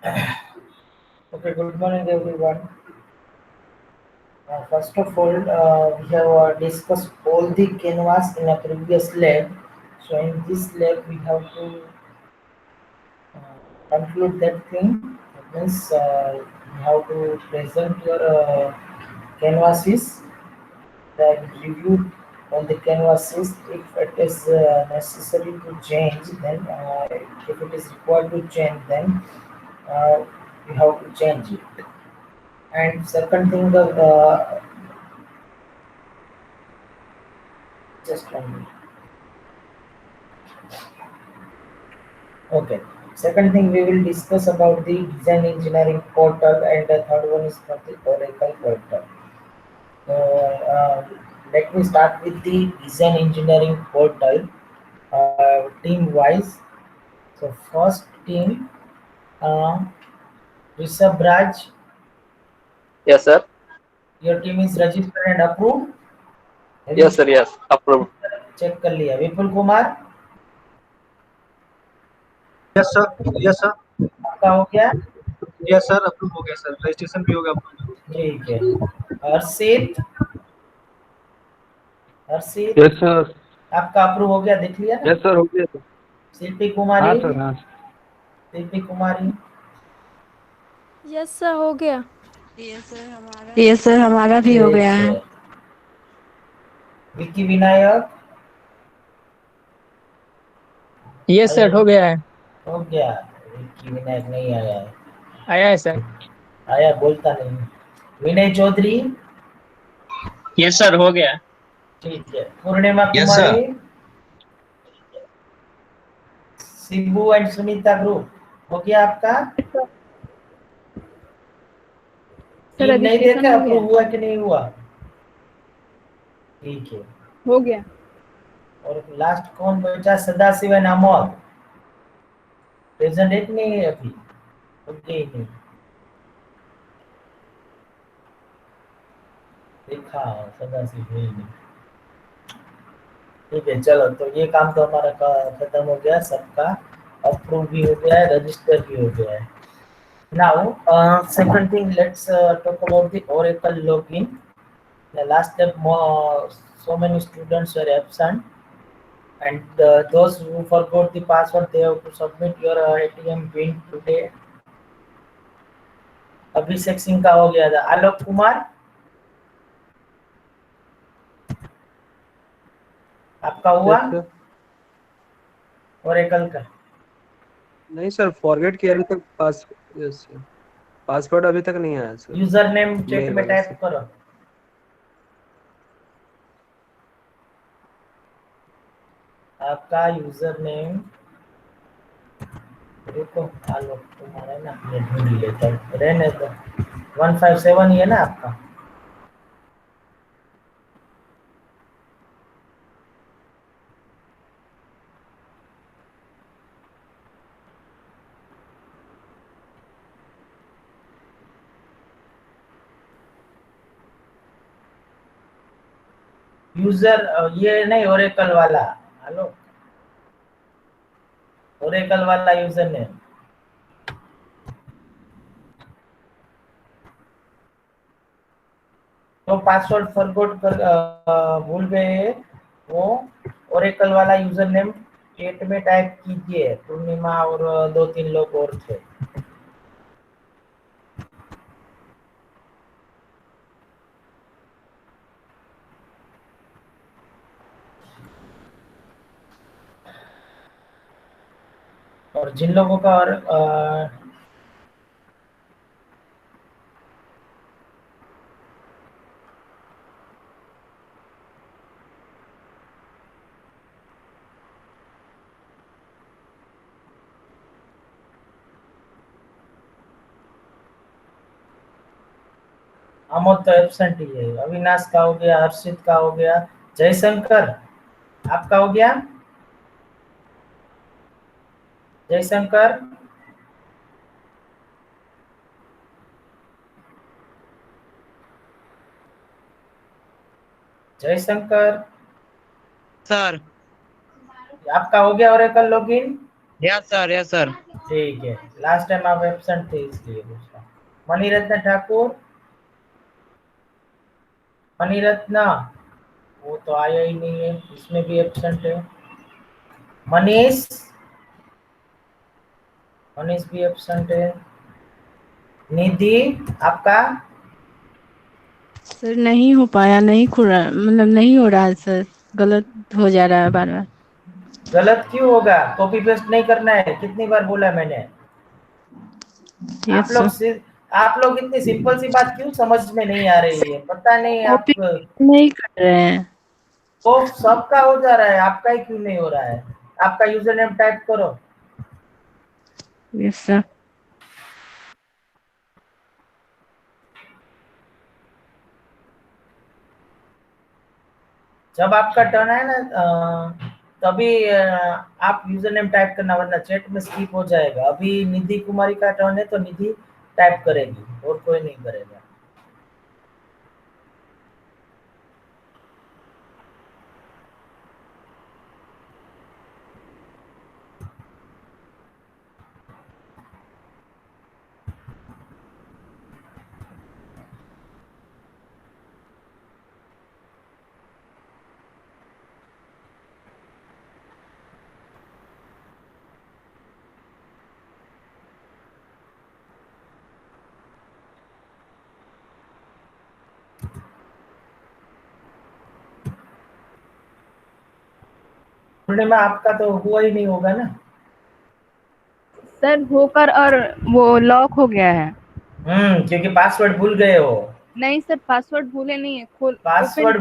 Okay, good morning everyone. First of all, we have discussed all the canvas in a previous lab. So in this lab, we have to conclude that thing. That means you have to present your canvases, then review all the canvases. If it is necessary to change, then if it is required to change, then uh, you have to change it. And second thing, just 1 minute. Okay. Second thing we will discuss about the design engineering portal, and the third one is for the Oracle portal. So let me start with the design engineering portal team wise. So first team, uh, Rishabh Raj, Yes, sir. your team is registered and approved. Have you Yes, sir. Yes. Approved. check कर लिया? Vipul Kumar yes sir. Yes sir. आपका हो गया? Yes sir, approve हो गया sir, registration भी हो गया अप्रूव। ठीक है। हर्षित, हर्षित यस सर। आपका अप्रूव हो गया, देख लिया ना? यस सर, हो गया सर। शिल्पी हाँ कुमारी, सर, हाँ। शिल्पी कुमारी, यस सर, हो गया। यस सर, हमारा भी हो गया है। विक्की विनायक, यस सर, हो गया है। हो गया। विक्की विनायक नहीं आया है, आया है सर। आया बोलता नहीं। विनय चौधरी, यस सर, हो गया। ठीक है। Purnima yes sir. Kumari, Shibu and Sunita group, हो गया आपका? सर टीम नहीं रजिस्ट्रेशन देखा हो अप्रूव गया। हुआ कि नहीं हुआ? ठीक है। हो गया। और लास्ट कौन बचा? सदाशिव एंड अमोद, प्रेजेंट है कि नहीं है अभी? ओके, नहीं देखा सदाशिव है ही नहीं। ठीक है, चलो तो ये काम तो हमारा खत्म हो गया, सबका अप्रूव भी हो गया है, रजिस्टर भी हो गया है। Now, second thing, let's talk about the Oracle login. The last step, so many students were absent, and those who forgot the password, they have to submit your ATM PIN today. Abhishek Singh का हो गया था। आलोक कुमार, आपका हुआ? Yes sir. Oracle का नहीं sir, forget किया अभी तक यस सर, पासवर्ड अभी तक नहीं आया sir. Username chat mail में वाले टाइप से। करो। आपका यूजर नेम, देखो आलोक कुमार है ना, ये ढूंढ लेता हूँ, रहने दो। 157 ही है ना आपका? यूजर ये नहीं, ओरेकल वाला। हेलो, ओरेकल वाला यूजर नेम। तो पासवर्ड फॉरगॉट कर भूल गए, वो ओरेकल वाला यूजर नेम चैट में टाइप कीजिए। पूर्णिमा और दो तीन लोग और थे। और जिन लोगों का और आमोद तो एब्सेंट ही है। अविनाश का हो गया, हर्षित का हो गया, जयशंकर आपका हो गया? जयशंकर, जयशंकर सर। आपका हो गया Oracle login? Yes sir, yes sir. ठीक है, लास्ट टाइम आप एब्सेंट थे इसलिए पूछा। मणिरत्न ठाकुर, मणिरत्न, वो तो आया ही नहीं है, इसमें भी एब्सेंट है। मनीष, मनीष भी एब्सेंट है। निधि, आपका सर नहीं हो पाया, नहीं खुल रहा, मतलब नहीं हो रहा है सर, गलत हो जा रहा है बार बार। गलत क्यों होगा? कॉपी पेस्ट नहीं करना है, कितनी बार बोला मैंने? Yes sir. आप लोग इतनी सिंपल सी बात क्यों समझ में नहीं आ रही है? पता नहीं आप कॉपी नहीं कर रहे हैं। को सबका हो जा रहा है, आपका ही क्यों नहीं हो रहा है? आपका यूजर नेम टाइप करो। Yes sir. जब आपका टर्न है ना तभी आप यूजर नेम टाइप करना, वरना चैट में स्किप हो जाएगा। अभी निधि कुमारी का टर्न है तो निधि टाइप करेगी और कोई नहीं करेगा। पूर्णिमा, आपका तो हुआ ही नहीं होगा ना? सर होकर और वो लॉक हो गया है। क्योंकि पासवर्ड भूल गए हो। नहीं सर, पासवर्ड भूले नहीं है, खोल पासवर्ड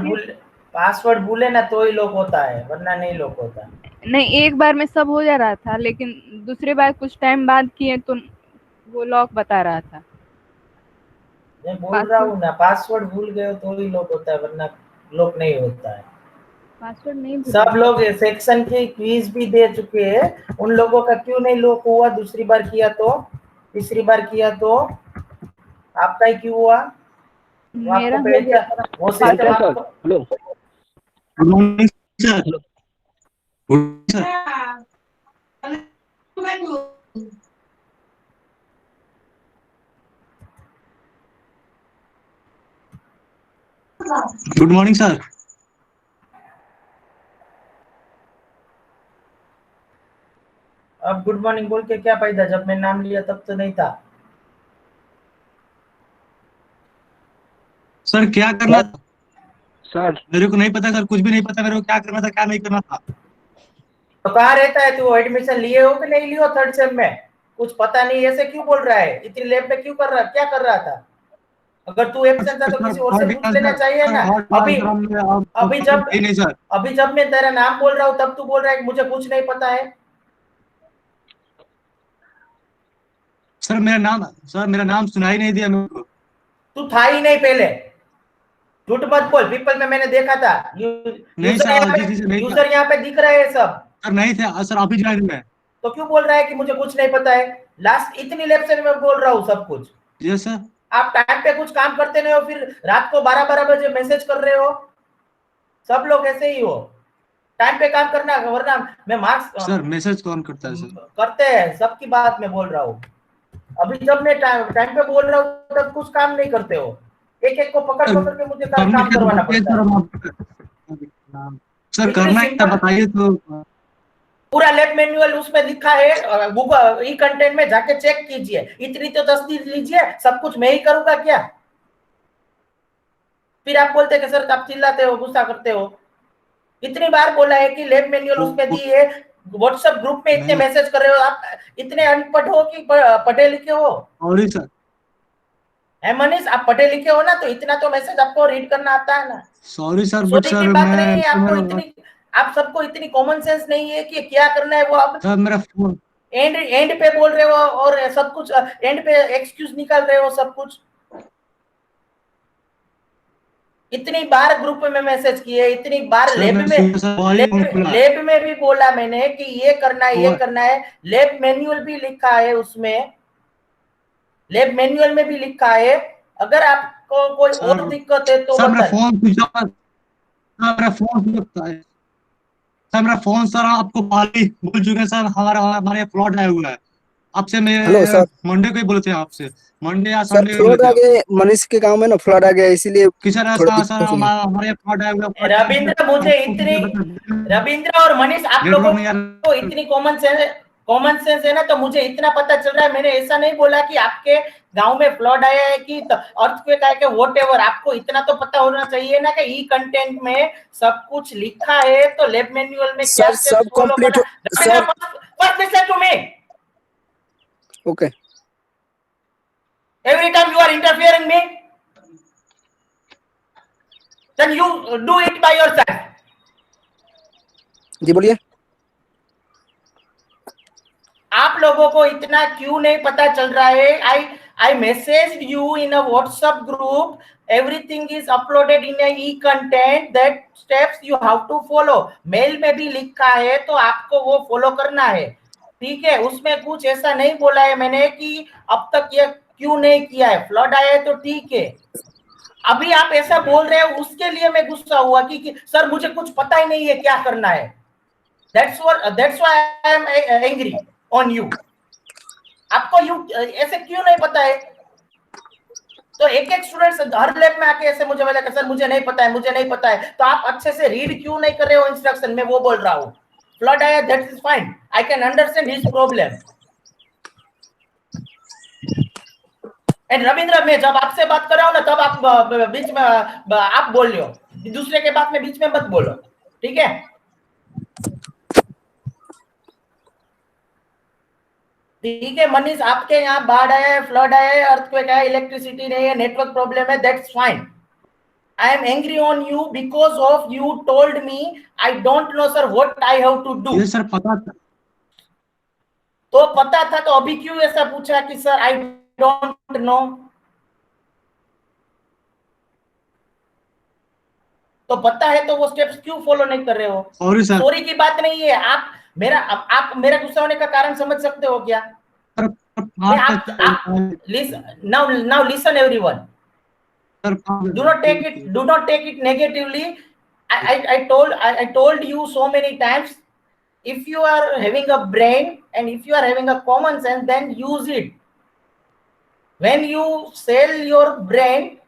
भूले ना तो ही लॉक होता है, वरना नहीं लॉक होता। नहीं, एक बार में सब हो जा रहा था, लेकिन दूसरे बार कुछ टाइम बाद किए तो वो लॉक बता रहा था। मैं बोल रहा हूँ ना, पासवर्ड भूल गए हो तो ही लॉक होता है, वरना लॉक नहीं होता है। पासवर्ड नहीं भूला। सब लोग सेक्शन की क्विज भी दे चुके हैं, उन लोगों का क्यों नहीं लॉक हुआ? दूसरी बार किया तो, तीसरी बार किया तो आपका ही क्यों हुआ? मेरा आपको हो गया। वो सिस्टम आपको। Hello good morning sir. Good sir. Good morning sir. अब गुड मॉर्निंग बोल के क्या फायदा, जब मैं नाम लिया तब तो नहीं था। सर क्या करना था? सर। मेरे को नहीं पता सर, कुछ भी नहीं पता मेरे को, क्या करना था क्या नहीं करना था। तो कहाँ रहता है तू? एडमिशन लिए हो कि नहीं लियो थर्ड सेम में? कुछ पता नहीं, ऐसे क्यों बोल रहा है? इतनी लैब में क्यों कर रहा, क्या कर रहा था? अगर तू एब्सेंट था तो किसी और से पूछ लेना चाहिए ना। नहीं सर। अभी जब मैं तेरा नाम बोल रहा हूँ तब तू बोल रहा है कि मुझे कुछ नहीं पता है। सर मेरा नाम सुनाई नहीं दिया मेरे को। तू था ही नहीं पहले, झूठ मत बोल। पीपल में मैंने देखा था, नहीं सर, जी नहीं था यूजर यहाँ पे दिख रहे हैं सब। सर, नहीं थे सर, आप ही ज्वाइन में। तो क्यों बोल रहा है कि मुझे कुछ नहीं पता है? लास्ट इतनी लेब से मैं बोल रहा हूँ सब कुछ। जी सर। आप टाइम पे कुछ काम करते नहीं हो, फिर रात को 12-12 बजे मैसेज कर रहे हो। सब लोग ऐसे ही हो, टाइम पे काम करना, वरना मैं मार्क्स। सर मैसेज कौन करता है सर? करते हैं, सबकी बात मैं बोल रहा हूँ। अभी जब मैं टाइम पे बोल रहा हूँ तब कुछ काम नहीं करते हो, एक एक को पकड़ के मुझे काम करवाना पड़ता है। सर करना है बताइए तो। पूरा लैब मैनुअल उसमें लिखा है, गूगल ई कंटेंट में जाके चेक कीजिए। इतनी तो तसदीक लीजिए, सब कुछ मैं ही करूंगा क्या? फिर आप बोलते कि सर आप चिल्लाते हो, गुस्सा करते हो। इतनी बार बोला है कि लैब मैनुअल उसमें दी है, व्हाट्सएप ग्रुप में इतने मैसेज कर रहे हो। आप इतने अनपढ़ हो कि पढ़े लिखे हो? Sorry sir. मनीष, आप पढ़े लिखे हो ना, तो इतना तो मैसेज आपको रीड करना आता है ना। Sorry sir, but sorry sir की बात नहीं है, आपको मैं इतनी, आप सबको इतनी कॉमन सेंस नहीं है कि क्या करना है वो आप सर मेरा फोन एंड पे बोल रहे हो, और सब कुछ एंड पे एक्सक्यूज निकाल रहे हो सब कुछ। इतनी बार ग्रुप में मैसेज किए, इतनी बार लेब में भी बोला मैंने कि ये करना है, ये करना है। लेब मैनुअल भी लिखा है उसमें, लेब मैनुअल में भी लिखा है। अगर आपको कोई और दिक्कत है तो सर मेरा फोन सर आपको बोल चुके हैं सर, हमारे फ्लॉट आया हुआ है। आपसे मैं हेलो सर। मंडे को ही बोले थे आपसे, मंडे या सर संडे को फ्लड बोले आ थे गए, मनीष के गांव में ना फ्लड आ गया, इसीलिए कि सर थोड़ा सर दिक्कत हो गया। हमारे फ्लड आ गया। रविंद्र, मुझे इतनी, रविंद्र और मनीष, आप लोगों नेटवर्क नहीं आ को इतनी कॉमन सेंस है ना, तो मुझे इतना पता चल रहा है। मैंने ऐसा नहीं बोला कि आपके गांव में फ्लड आया है कि अर्थक्वेक आया कि व्हाटएवर। आपको इतना तो पता होना चाहिए ना कि ई कंटेंट में सब कुछ लिखा है, तो लैब मैनुअल में क्या सर सब फॉलो कंप्लीट करना। Sir. First listen to me, okay every time you are interfering me, then you do it by yourself. जी बोलिए। आप लोगों को इतना क्यों नहीं पता चल रहा है? I messaged you in a WhatsApp group. Everything is uploaded in a e-content. That steps you have to follow. Mail में भी लिखा है, तो आपको वो फॉलो करना है, ठीक है? उसमें कुछ ऐसा नहीं बोला है मैंने कि अब तक ये क्यों नहीं किया है। फ्लड आया है तो ठीक है, अभी आप ऐसा बोल रहे हो, उसके लिए मैं गुस्सा हुआ कि सर मुझे कुछ पता ही नहीं है क्या करना है। That's why I am angry on you. आपको ऐसे क्यों नहीं पता है? तो एक एक स्टूडेंट हर लैब में आके ऐसे मुझे बोला कि सर मुझे नहीं पता है, मुझे नहीं पता है। तो आप अच्छे से रीड क्यों नहीं कर रहे हो इंस्ट्रक्शन में? वो बोल रहा हूँ। फ्लड आया, that is fine, I can understand his problem. And Ravindra, मैं जब आपसे बात कर रहा हूँ ना, तब आप बीच में आप बोल रहे हो, दूसरे के बात में बीच में मत बोलो, ठीक है? ठीक है मनीष, आपके यहाँ बाढ़ आया है, फ्लड आया है, अर्थक्वेक आया है, इलेक्ट्रिसिटी नहीं है, नेटवर्क प्रॉब्लम है, that's fine. I am angry on you because of you told me I don't know sir what I have to do. ये सर पता था। तो पता था तो अभी क्यों ऐसा पूछा कि सर I don't know? तो पता है तो वो स्टेप्स क्यों फॉलो नहीं कर रहे हो? Sorry sir. सॉरी की बात नहीं है। आप मेरा गुस्सा होने का कारण समझ सकते हो क्या? Now listen everyone. Do not take it negatively. I told you so many times, if you are having a brain and if you are having a common sense, then use it. When you sell your brain,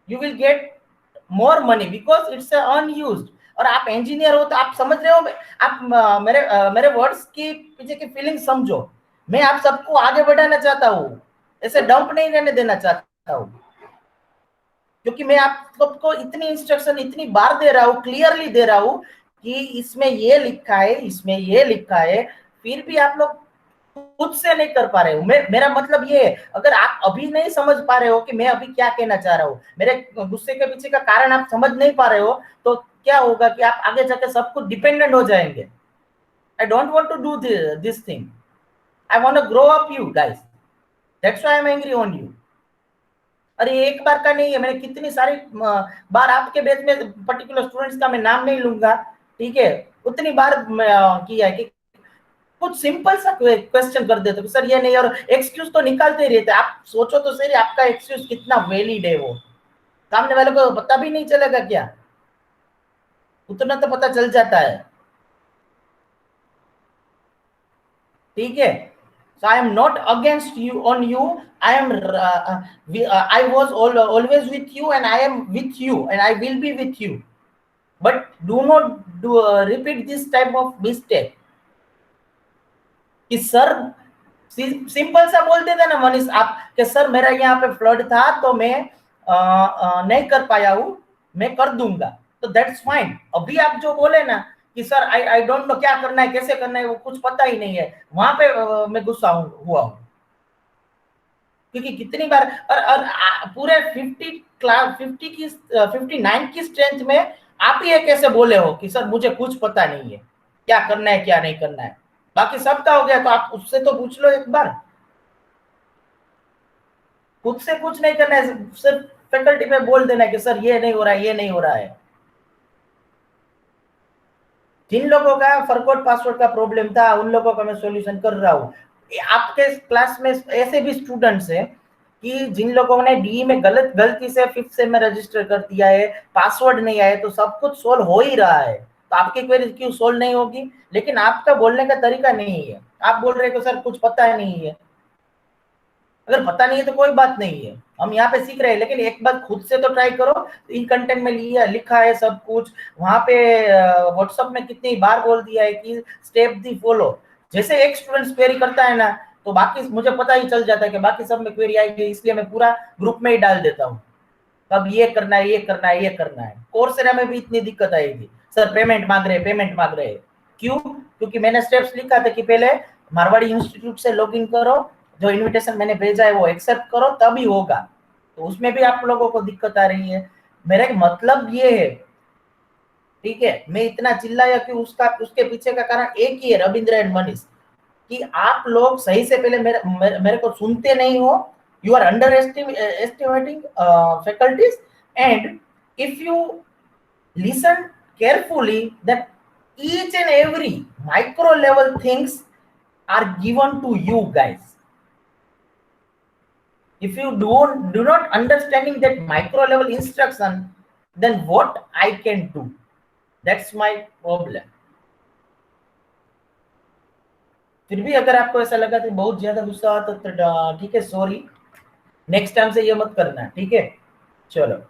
you will get more money because it's unused. और आप engineer हो तो आप समझ रहे हो, आप मेरे वर्ड्स की पीछे की फीलिंग समझो। मैं आप सबको आगे बढ़ाना चाहता हूँ, ऐसे डंप नहीं रहने देना चाहता हूँ, क्योंकि मैं आप सबको इतनी इंस्ट्रक्शन इतनी बार दे रहा हूँ, क्लियरली दे रहा हूँ कि इसमें ये लिखा है, इसमें ये लिखा है, फिर भी आप लोग खुद से नहीं कर पा रहे हो। मेरा मतलब ये है, अगर आप अभी नहीं समझ पा रहे हो कि मैं अभी क्या कहना चाह रहा हूँ, मेरे गुस्से के पीछे का कारण आप समझ नहीं पा रहे हो, तो क्या होगा कि आप आगे जाकर सब कुछ डिपेंडेंट हो जाएंगे। I don't want to do this thing. I want to grow up you guys. That's why I'm angry on you. अरे एक बार का नहीं है, मैंने कितनी सारी बार आपके बैच में पर्टिकुलर स्टूडेंट्स का मैं नाम नहीं लूंगा, ठीक है, उतनी बार किया है कि कुछ सिंपल सा क्वेश्चन कर देते सर ये नहीं, और एक्सक्यूज तो निकालते ही रहते। आप सोचो तो सही, आपका एक्सक्यूज कितना वैलिड है, वो सामने वाले को पता भी नहीं चलेगा क्या? उतना तो पता चल जाता है, ठीक है? So I am not against you on you. I am I was always with you and I am with you and I will be with you. But do not repeat this type of mistake. कि sir simple सा बोल देते ना मनीष आप कि sir मेरा यहाँ पे फ्लड था तो मैं नहीं कर पाया हूँ, मैं कर दूंगा, तो दैट्स फाइन। अभी आप जो बोले ना कि सर आई डोंट नो क्या करना है, कैसे करना है, वो कुछ पता ही नहीं है, वहां पे मैं गुस्सा हुआ हूँ। क्योंकि कितनी बार और पूरे 59 की स्ट्रेंथ में आप ही कैसे बोले हो कि सर मुझे कुछ पता नहीं है क्या करना है क्या नहीं करना है, बाकी सबका हो गया, तो आप उससे तो पूछ लो एक बार। खुद से कुछ नहीं करना है, सिर्फ फैकल्टी में बोल देना है कि सर ये नहीं हो रहा है, ये नहीं हो रहा है। जिन लोगों का फॉरगॉट पासवर्ड का प्रॉब्लम था उन लोगों का मैं सॉल्यूशन कर रहा हूँ। आपके क्लास में ऐसे भी स्टूडेंट्स हैं कि जिन लोगों ने डी में गलती से 5th सेम में रजिस्टर कर दिया है, पासवर्ड नहीं आया, तो सब कुछ सोल्व हो ही रहा है। तो आपकी क्वेरी क्यों सोल्व नहीं होगी? लेकिन आपका बोलने का तरीका नहीं है, आप बोल रहे हो सर कुछ पता नहीं है। अगर पता नहीं है तो कोई बात नहीं है, हम यहाँ पे सीख रहे हैं, लेकिन एक बार खुद से तो ट्राई करो। इन कंटेंट में लिखा है सब कुछ, वहां पे व्हाट्सएप में कितनी बार बोल दिया है कि स्टेप दी फॉलो। जैसे एक स्टूडेंट क्वेरी करता है ना, तो बाकी मुझे पता ही चल जाता है कि बाकी सब में क्वेरी आएगी, इसलिए मैं पूरा ग्रुप में ही डाल देता हूँ। अब ये करना है, ये करना है, ये करना है। कोर्सेरा में भी इतनी दिक्कत आएगी, सर पेमेंट मांग रहे हैं। क्यों? क्योंकि मैंने स्टेप्स लिखा था कि पहले मारवाड़ी इंस्टीट्यूट से लॉगिन करो, जो इनविटेशन मैंने भेजा है वो एक्सेप्ट करो, तभी होगा। तो उसमें भी आप लोगों को दिक्कत आ रही है। मेरा मतलब ये है, ठीक है, मैं इतना चिल्लाया कि उसके पीछे का कारण एक ही है, रविंद्र एंड मनीष, कि आप लोग सही से पहले मेरे को सुनते नहीं हो। You are underestimating faculties, and if you listen carefully, that each and every micro level things are given to you guys. If you do not understanding that micro level instruction, then what I can do? That's my problem. फिर भी अगर आपको ऐसा लगा कि बहुत ज्यादा गुस्सा आता तो ठीक है, सॉरी, नेक्स्ट टाइम से ये मत करना, ठीक है? चलो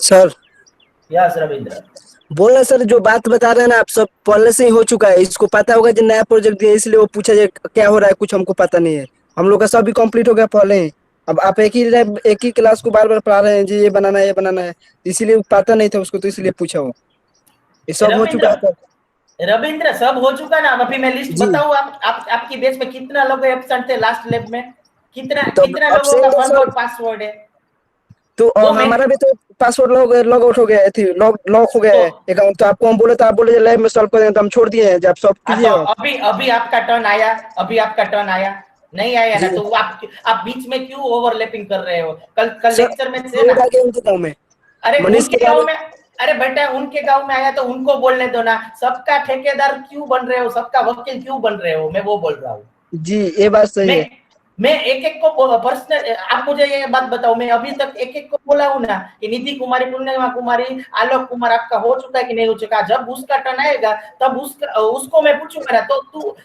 सर। यस रविंद्र। बोलना सर, जो बात बता रहे हैं ना आप, सब पहले से ही हो चुका है। इसको पता होगा जो नया प्रोजेक्ट दिया, इसलिए वो पूछा जाए क्या हो रहा है, कुछ हमको पता नहीं है। हम लोग का सब भी कंप्लीट हो गया पहले ही। अब आप एक ही क्लास को बार बार पढ़ा रहे हैं जी, ये बनाना है, ये बनाना है, इसीलिए पता नहीं था उसको, तो इसलिए पूछा हो। ये सब हो चुका है सर। रविंद्र सब हो चुका ना? अभी मैं लिस्ट जी। बताऊं, आपकी बेच में कितना लोग एब्सेंट थे लास्ट लैब में? कितना तो कितना अब लोगों का से फॉरवर्ड पासवर्ड है? तो वो मैं हमारा भी तो पासवर्ड लॉग आउट हो गया है, लॉक हो गया तो है अकाउंट। तो आपको हम बोले, तो आप बोले लैब में सॉल्व करें, तो हम छोड़ दिए हैं। जब सॉल्व हाँ, कीजिए तो आप। अभी आपका टर्न आया, नहीं आया ना? जी। तो आप बीच में क्यों ओवरलैपिंग कर रहे हो? कल सर लेक्चर में थे फ्लोड ना? आ गया उनके गाँव में, अरे मनीष के उनके गाँव गांव में। में, अरे बेटा उनके गांव में आया तो उनको बोलने दो ना। सबका ठेकेदार क्यों बन रहे हो, सबका वकील क्यों बन रहे हो? मैं वो बोल रहा हूँ। जी, ये बात सही है। मैं एक एक को पर्सनल, आप मुझे ये बात बताओ, मैं अभी तक एक एक को बोला हूं ना कि निधि कुमारी, पूर्णिमा कुमारी, आलोक कुमार आपका हो चुका है कि नहीं हो चुका? जब उसका टर्न आएगा तब उसको मैं पूछूंगा ना। तो तू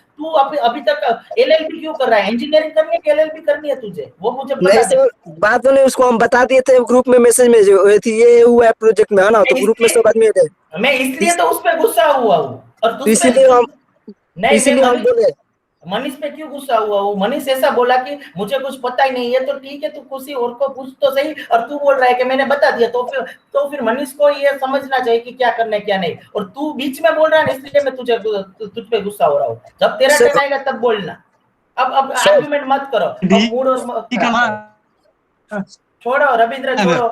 अभी तक एलएलबी क्यों कर रहा है? इंजीनियरिंग करनी है कि एलएलबी करनी है तुझे? वो मुझे नहीं बता दे। सर, बात तो नहीं, उसको हम बता दिए थे ग्रुप में, मैसेज में जो हुई थी, ये हुआ है प्रोजेक्ट में, है ना? तो ग्रुप में सब आदमी थे। मैं इसलिए तो उस पर गुस्सा हुआ हूँ। और तो इसीलिए हम बोले। मनीष पे क्यों गुस्सा हुआ हूँ? मनीष ऐसा बोला कि मुझे कुछ पता ही नहीं है। तो ठीक है, तू किसी और को पूछ तो सही। और तू बोल रहा है कि मैंने बता दिया, तो फिर मनीष को ये समझना चाहिए कि क्या करना है क्या नहीं। और तू बीच में बोल रहा है, इसलिए मैं तुझ पे गुस्सा हो रहा हूँ। जब तेरा सर- टर्न आएगा तब बोलना। अब सर- आर्गुमेंट मत करो, अब मूड और छोड़ो रविंद्र, छोड़ो।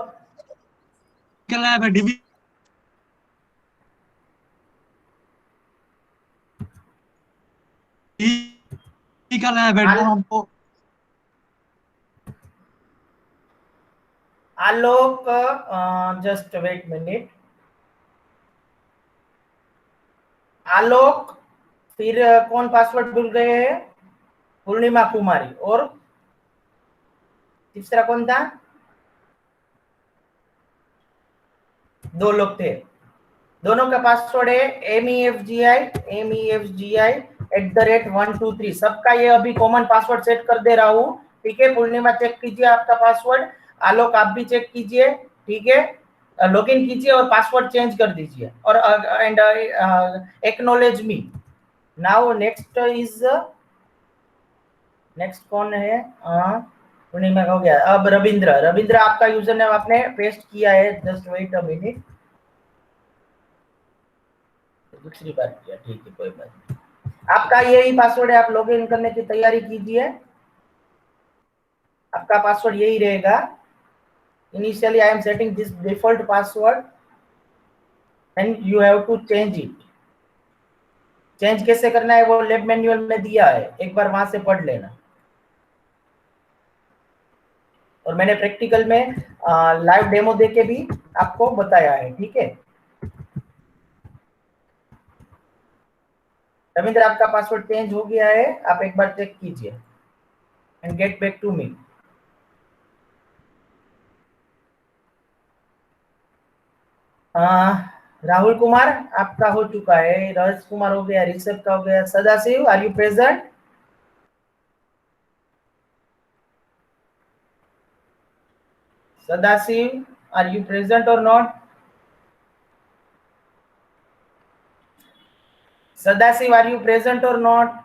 आलोक, जस्ट वेट मिनट। आलोक, फिर कौन पासवर्ड भूल गए हैं? पूर्णिमा कुमारी, और तीसरा कौन था? दो लोग थे, दोनों का पासवर्ड है MEFGI@123। सबका ये अभी कॉमन पासवर्ड सेट कर दे रहा हूँ, ठीक है? पूर्णिमा चेक कीजिए आपका पासवर्ड, आलोक आप भी चेक कीजिए, ठीक है? लॉगिन कीजिए और पासवर्ड चेंज कर दीजिए, और and acknowledge me now. Next कौन है? पूर्णिमा हो गया। अब रविंद्र आपका यूजर नेम आपने पेस्ट किया है, जस्ट वेट अ मिनट। दूसरी बार किया, ठीक है, कोई बात नहीं। आपका यही पासवर्ड है, आप लॉगिन करने की तैयारी कीजिए। आपका पासवर्ड यही रहेगा। Initially I am setting this default password and you have to change it. Change कैसे करना है वो लैब मैनुअल में दिया है, एक बार वहां से पढ़ लेना। और मैंने प्रैक्टिकल में लाइव डेमो देके भी आपको बताया है, ठीक है? रविंद्र आपका पासवर्ड चेंज हो गया है, आप एक बार चेक कीजिए and get back to me. Rahul Kumar आपका हो चुका है, राज कुमार हो गया, ऋषभ का हो गया, Sadashiv are you present? Sadasiv, are you present or not? Sadasiv, are you present or not?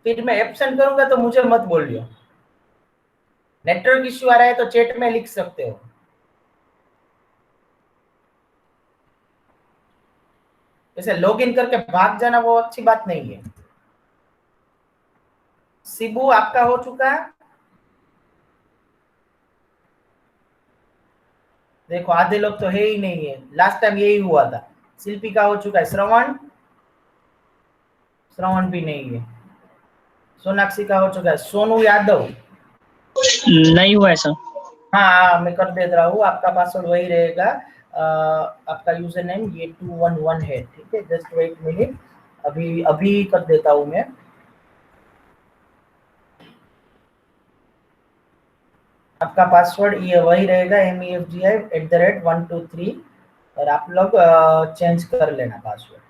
फिर मैं एब्सेंट करूंगा तो मुझे मत बोलियो। नेटवर्क इश्यू आ रहा है तो चैट में लिख सकते हो। जैसे लॉगिन करके भाग जाना वो अच्छी बात नहीं है। शिबू आपका हो चुका है? देखो आधे लोग तो है ही नहीं है, लास्ट टाइम यही हुआ था। शिल्पी का हो चुका है, श्रवण भी नहीं है, सोनाक्षी का हो चुका है, सोनू यादव नहीं हुआ है सर। हाँ मैं कर दे रहा हूँ, आपका पासवर्ड वही रहेगा। आपका यूजर नेम ये 211 है, ठीक है। जस्ट वेट मिनट, अभी कर देता हूँ मैं। आपका पासवर्ड ये वही रहेगा, MEFGI@123, और आप लोग चेंज कर लेना पासवर्ड।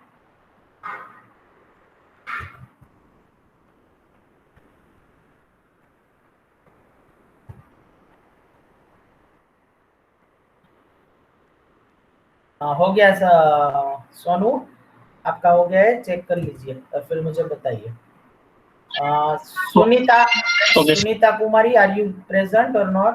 हो गया सोनू, आपका हो गया है, चेक कर लीजिए और फिर मुझे बताइए। सुनीता कुमारी, आर यू प्रेजेंट और नॉट?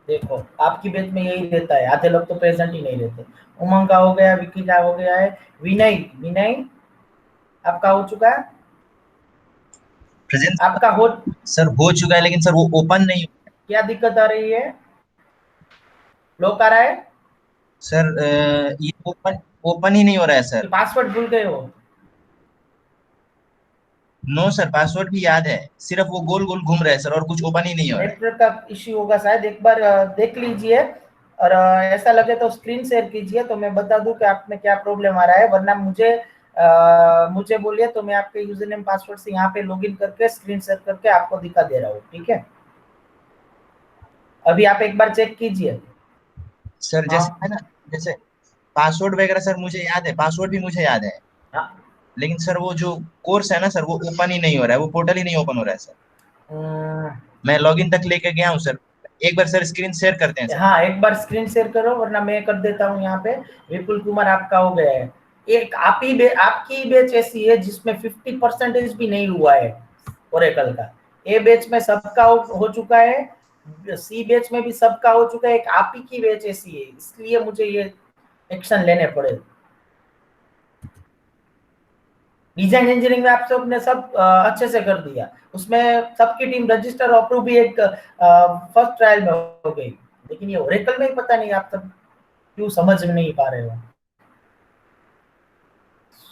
देखो आपकी बैच में यही रहता है, आधे लोग तो प्रेजेंट ही नहीं रहते। उमंग का हो गया, विक्की का हो गया है, विनय आपका हो चुका है? प्रेजेंट आपका हो सर हो चुका है, लेकिन सर वो ओपन नहीं। क्या दिक्कत आ रही है? लॉक आ रहा है सर? ये ओपन ही नहीं हो रहा है सर। पासवर्ड भूल गए हो? नो सर, पासवर्ड भी याद है, सिर्फ वो गोल गोल घूम रहा है सर, और कुछ ओपन ही नहीं हो रहा है। नेटवर्क का इश्यू होगा शायद, एक बार देख लीजिए, और ऐसा लगे तो स्क्रीन शेयर कीजिए तो मैं बता दूं कि आप में क्या प्रॉब्लम आ रहा है, वरना मुझे बोलिए तो मैं आपके यूजर नेम पासवर्ड से यहाँ पे लॉगिन करके स्क्रीन शेयर करके आपको दिखा दे रहा हूँ, ठीक है। अभी आप एक बार चेक कीजिए सर। जैसे है ना, जैसे पासवर्ड वगैरह सर मुझे याद है, पासवर्ड भी मुझे याद है, लेकिन सर वो जो कोर्स है ना सर, वो ओपन ही नहीं हो रहा है, वो पोर्टल ही नहीं ओपन हो रहा है सर। मैं लॉगिन तक लेके गया हूँ सर, एक बार सर स्क्रीन शेयर करते हैं सर। हाँ एक बार स्क्रीन शेयर करो, वरना मैं कर देता हूँ यहाँ पे। विपुल कुमार आपका हो गया है। एक आपकी बैच ऐसी है जिसमें 50% भी नहीं हुआ है ओरेकल का। ए बैच में सबका हो चुका है, सी बैच में भी सबका हो चुका है, एक आप ही की बैच ऐसी है, इसलिए मुझे ये एक्शन लेने पड़े। डिजाइन इंजीनियरिंग में आप सब ने सब अच्छे से कर दिया, उसमें सबकी टीम रजिस्टर अप्रूव भी एक फर्स्ट ट्रायल में हो गई, लेकिन ये ओरेकल में ही पता नहीं आप सब क्यों समझ में नहीं पा रहे हो।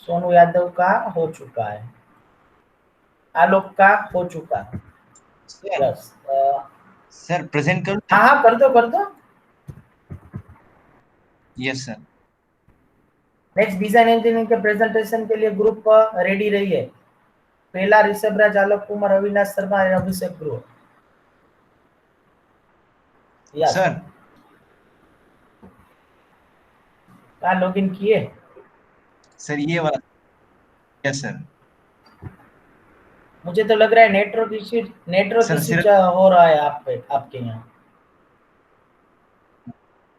सोनू यादव का हो चुका है, आलोक का हो चुका है। यस सर प्रेजेंट करो। हाँ कर दो। Yes sir. Next design engineering के प्रेजेंटेशन के लिए ग्रुप रेडी रहिए। पहला ऋषभ राज, आलोक कुमार, अविनाश शर्मा, अभिषेक गुरु। यस सर क्या लॉगिन किए? सर ये वाला। Yes sir. मुझे तो लग रहा है नेटवर्क इश्यू हो रहा है आपके यहाँ।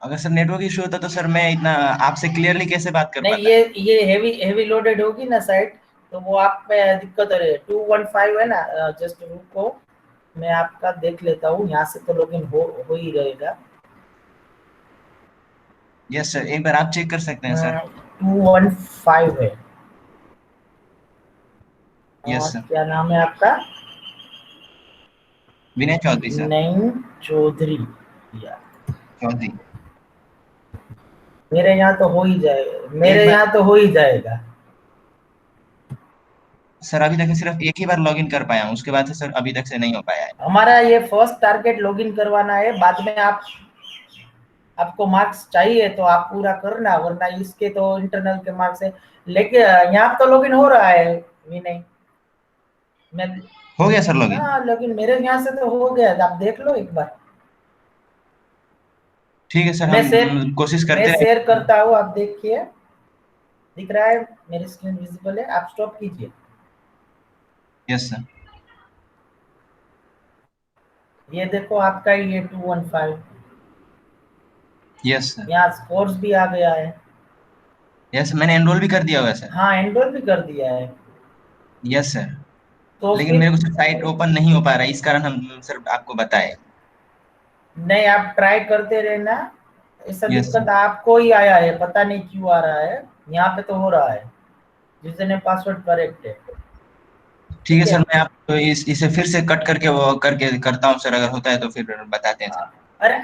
अगर सर नेटवर्क इशू होता तो सर मैं इतना आपसे क्लियरली कैसे बात कर पाता? नहीं, ये हेवी लोडेड होगी ना साइट, तो वो आप में दिक्कत है। 215 है ना, जस्ट रुको मैं आपका देख लेता हूँ, यहाँ से तो लॉगिन हो ही रहेगा। यस सर, एक बार आप चेक कर सकते हैं सर। 215 है। Yes sir. क्या नाम है आपका? विनय चौधरी सर। नहीं चौधरी चौधरी। मेरे यहाँ तो हो ही जाएगा। सर अभी तक सिर्फ एक ही बार लॉगिन कर पाया हूँ, उसके बाद से सर अभी तक से नहीं हो पाया है। हमारा ये फर्स्ट टारगेट लॉगिन करवाना है, बाद में आपको मार्क्स चाहिए तो आप पूरा करना, वरना इसके तो इंटरनल के मार्क्स है। लेकिन यहाँ तो लॉगिन हो रहा है विनय। मैं हो गया सर लॉगिन? हाँ, लेकिन मेरे यहाँ से तो हो गया, आप देख लो एक बार। ठीक है सर, मैं हम कोशिश मैं करते शेयर रहेंगे। करता हूँ, आप देखिए, दिख रहा है, मेरी स्क्रीन विजिबल है, आप स्टॉप कीजिए। Yes sir. ये देखो आपका ये 215, यस सर। यहाँ स्कोर्स भी आ गया है। यस, मैंने एनरोल भी कर दिया हुआ है सर। हाँ, एनरोल भी कर दिया है। Yes sir. तो लेकिन फिर मेरे को साइट ओपन नहीं हो पा रहा है, इस कारण हम सर आपको बताए। नहीं, आप ट्राई करते रहना। ऐसा यस दिक्कत आपको ही आया है, पता नहीं क्यों आ रहा है, यहाँ पे तो हो रहा है, यूजर पासवर्ड करेक्ट है। ठीक है ठीक सर, है। मैं आपको इसे फिर से कट करके वो करके करता हूँ सर, अगर होता है तो फिर बताते हैं सर। अरे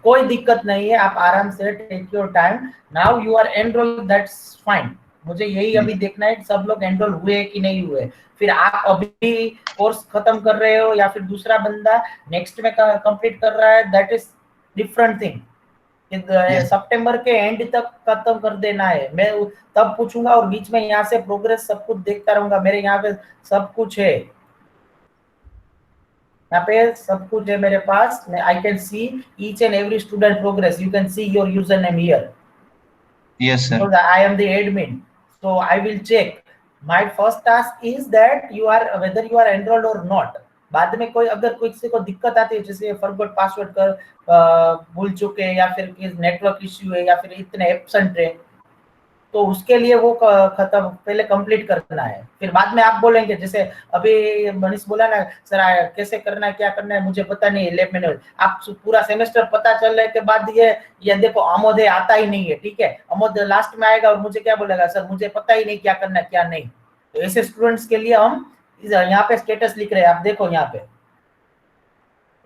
कोई दिक्कत नहीं है, आप आराम से take your time. Now you are enrol, that's fine. मुझे यही अभी देखना है सब लोग एनरोल हुए कि नहीं हुए। फिर आप अभी कोर्स खत्म कर रहे हो या फिर दूसरा बंदा नेक्स्ट में कंप्लीट कर रहा है, that is different thing. Yes सितंबर के एंड तक खत्म कर देना है, मैं तब पूछूंगा, और बीच में यहाँ से प्रोग्रेस सब कुछ देखता रहूंगा। मेरे यहाँ पे सब कुछ है, यहाँ पे सब कुछ है मेरे पास। I can see each and every student progress, you can see your user name here yes sir. because I am the admin, so I will check. My first task is that you are whether you are enrolled or not. बाद में कोई अगर किसी को दिक्कत आती है, जैसे फॉरगॉट पासवर्ड कर भूल चुके हैं, या फिर नेटवर्क इश्यू है, या फिर इतने एब्सेंट है, तो उसके लिए वो खत्म पहले कंप्लीट करना है। फिर बाद में आप बोलेंगे, जैसे अभी मनीष बोला ना सर कैसे करना है, क्या करना है, मुझे पता नहीं है, लैब में आप पूरा सेमेस्टर पता चलने के बाद ये देखो अमोदय आता ही नहीं है, ठीक है, अमोदय लास्ट में आएगा और मुझे क्या बोलेगा, सर मुझे पता ही नहीं क्या करना है क्या नहीं। तो ऐसे स्टूडेंट्स के लिए हम यहाँ पे स्टेटस लिख रहे हैं, आप देखो यहाँ पे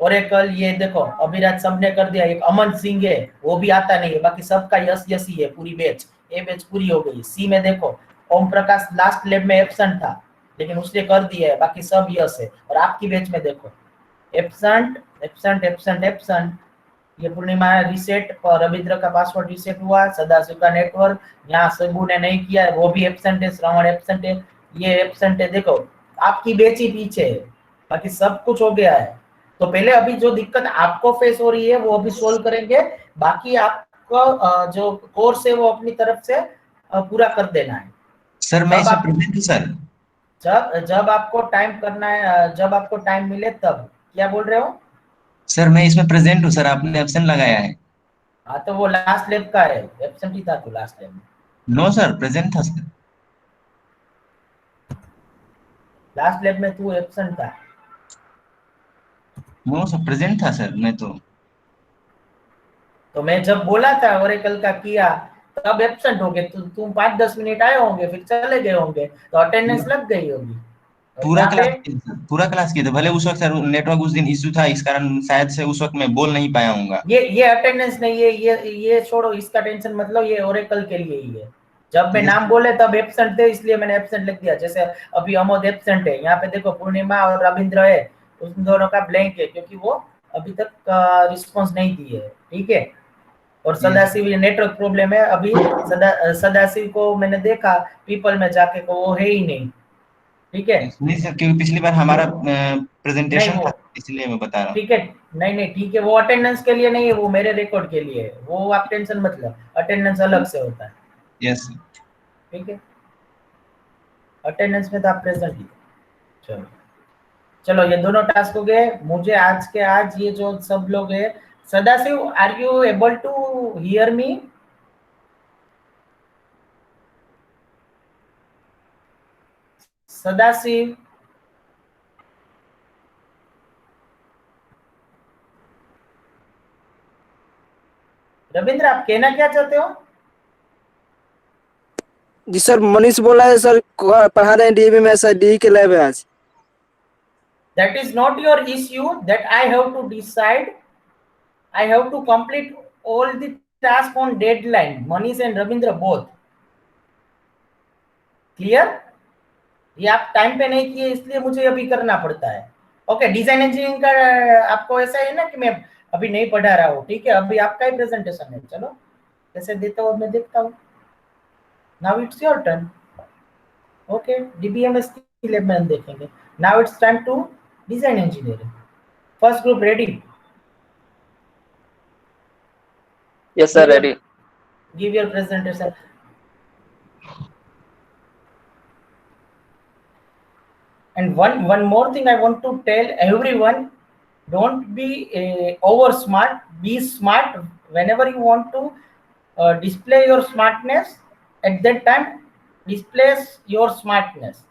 ओरेकल, ये देखो अभिराज सबने कर दिया, एक अमन सिंह है वो भी आता नहीं है, बाकी सबका यस यस ही है, पूरी बैच ए बैच पूरी हो गई। सी में देखो ओम प्रकाश लास्ट लैब में एब्सेंट था, लेकिन उसने कर दिया है, बाकी सब यस है। और आपकी बैच में देखो एब्सेंट एब्सेंट एब्सेंट एब्सेंट, ये पूर्णिमा रीसेट, रविंद्र का पासवर्ड रीसेट हुआ, सदाशिव का नेटवर्क, यहाँ सबू ने नहीं किया, वो भी एब्सेंट है, श्रवण एब्सेंट है, ये एब्सेंट है। देखो आपकी बैच ही पीछे है, बाकी सब कुछ हो गया है। तो पहले अभी जो दिक्कत आपको फेस हो रही है वो अभी सोल्व करेंगे, बाकी आपको जो कोर्स है वो अपनी तरफ से पूरा कर देना है। सर मैं इसमें प्रेजेंट हूँ सर। जब आपको टाइम करना है, जब आपको टाइम मिले तब। क्या बोल रहे हो? सर मैं इसमें प्रेजेंट हूँ सर, आपने एब्सेंट लगाया है। हाँ, तो वो लास्ट लैब का है, एब्सेंट ही था तो लास्ट लैब में। नो सर, प्रेजेंट था सर। लास्ट लैब में तू एब्सेंट था। नो सर, प्रेजेंट था सर मैं तो मैं जब बोला था ओरेकल का किया तब एब्सेंट हो गए, तुम 5-10 मिनट आए होंगे फिर चले गए होंगे, तो अटेंडेंस लग गई होगी। पूरा क्लास किया था, भले उस वक्त सर नेटवर्क उस दिन इश्यू था, इस कारण शायद से उस वक्त मैं बोल नहीं पाया हूँगा। ये अटेंडेंस नहीं है, ये छोड़ो, इसका टेंशन मतलब, ये ओरेकल के लिए ही है। जब मैं नाम बोले तब एब्सेंट थे, इसलिए मैंने एब्सेंट लिख दिया। जैसे अभी अमोद एब्सेंट है, यहाँ पे देखो पूर्णिमा और रविंद्र है, उन दोनों का ब्लैंक है क्योंकि वो अभी तक रिस्पॉन्स नहीं दिए है, ठीक है। और सदाशिव नेटवर्क प्रॉब्लम है अभी, सदाशिव को मैंने देखा पीपल में जाके को वो है ही नहीं, ठीक है। नहीं सर, क्योंकि पिछली बार हमारा प्रेजेंटेशन था, इसलिए मैं बता रहा हूँ। ठीक है, नहीं ठीक है, वो अटेंडेंस के लिए नहीं है, वो मेरे रिकॉर्ड के लिए है, वो आप टेंशन मत लो, अटेंडेंस अलग से होता है। यस ठीक है, अटेंडेंस में तो आप प्रेजेंट ही। चलो चलो, ये दोनों टास्क हो गए मुझे आज के आज। ये जो सब लोग है, Sadashiv are you able to hear me? Sadashiv, Ravindra, आप कहना क्या चाहते हो? जी सर, मनीष बोला है सर, पढ़ा रहे हैं डीएवी में, सर डी के लैब है आज। That is not your issue, that I have to decide. I have to complete all the task on deadline, Manish and Ravindra both. Clear? ये आप टाइम पे नहीं किए इसलिए मुझे अभी करना पड़ता है। ओके, डिजाइन इंजीनियरिंग का आपको ऐसा है ना कि मैं अभी नहीं पढ़ा रहा हूँ, ठीक है, अभी आपका ही प्रेजेंटेशन है। चलो कैसे देता हूँ मैं देखता हूँ। Now it's your turn. Okay, DBMS की लैब में हम देखेंगे। Now it's time to design engineering. First group ready? Yes, sir. Ready. Give your presentation. And one more thing I want to tell everyone: don't be over smart. Be smart whenever you want to display your smartness. At that time, displays your smartness.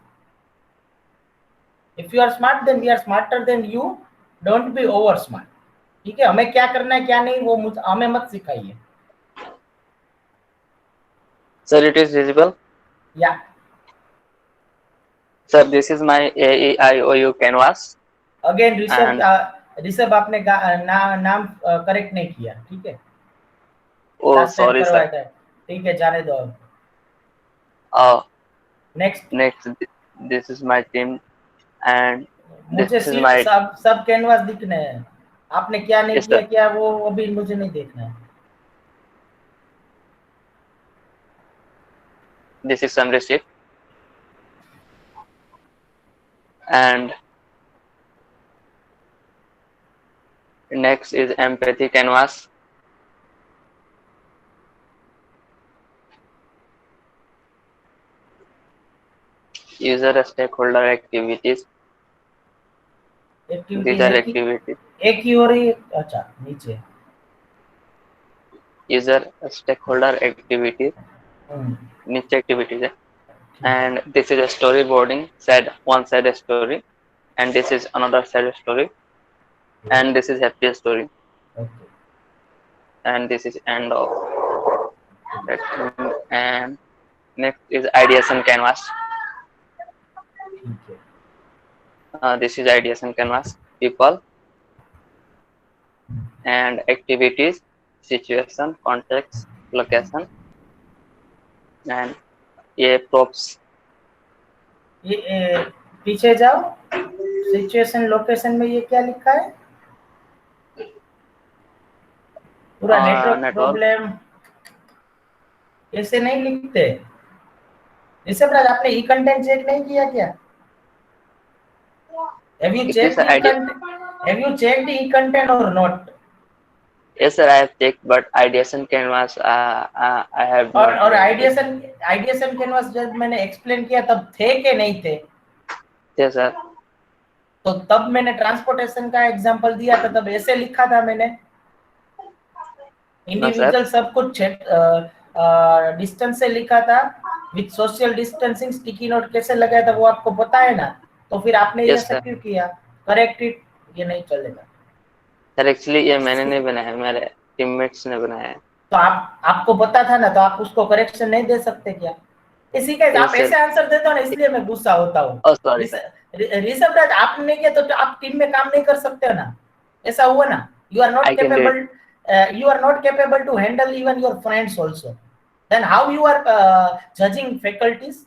If you are smart, then we are smarter than you. Don't be over smart. ठीक है, हमें क्या करना है क्या नहीं वो हमें मत सिखाइए. Sir, it is visible. Yeah. Sir, this is my AEIOU canvas. Again, Rishabh आपने नाम करेक्ट नहीं किया, ठीक है? Oh, sorry, sir. ठीक है, जाने दो अब. Next, this is my team, and मुझे this is my. सब कैनवास दिखने हैं. आपने क्या नहीं किया क्या वो अभी मुझे नहीं देखना है. This is summary sheet, and next is empathy canvas. User stakeholder activities. These are activities. एक ही हो रही है. अच्छा, नीचे. User stakeholder activities. नीचे activities है. And this is a storyboarding. One side story, and this is another side story, and this is happy story. Okay. And this is end of. And next is ideation canvas. This is ideation canvas. People and activities, situation, context, location, and ये props. ये पीछे जाओ. Situation location में ये क्या लिखा है? पूरा नेटवर्क प्रॉब्लम. ऐसे नहीं लिखते. इससे पहले आपने ई कंटेंट चेक नहीं किया क्या? Have you checked the e-content or not? Yes, sir, I have checked, but ideation canvas, I have. और ideation canvas जब मैंने explain किया तब थे के नहीं थे? Yes, sir. तो तब मैंने transportation का example दिया था, तब ऐसे लिखा था मैंने. Individual सब कुछ distance से लिखा था. With social distancing sticky note कैसे लगाया था वो आपको पता है ना? तो फिर आपने ये ऐसा क्यों किया? Correct it. ये नहीं चलेगा सर. एक्चुअली ये मैंने नहीं बनाया, मेरे टीममेट्स ने बनाया है. तो आपको पता था ना, तो आप उसको करेक्शन नहीं दे सकते क्या? इसी का आप ऐसे आंसर देते हो ना, इसलिए मैं गुस्सा होता हूँ. ऋषभ राज, आपने नहीं किया तो आप टीम में काम नहीं कर सकते हो ना. ऐसा हुआ ना. You are not capable to handle even your friends also. Then how you are judging faculties?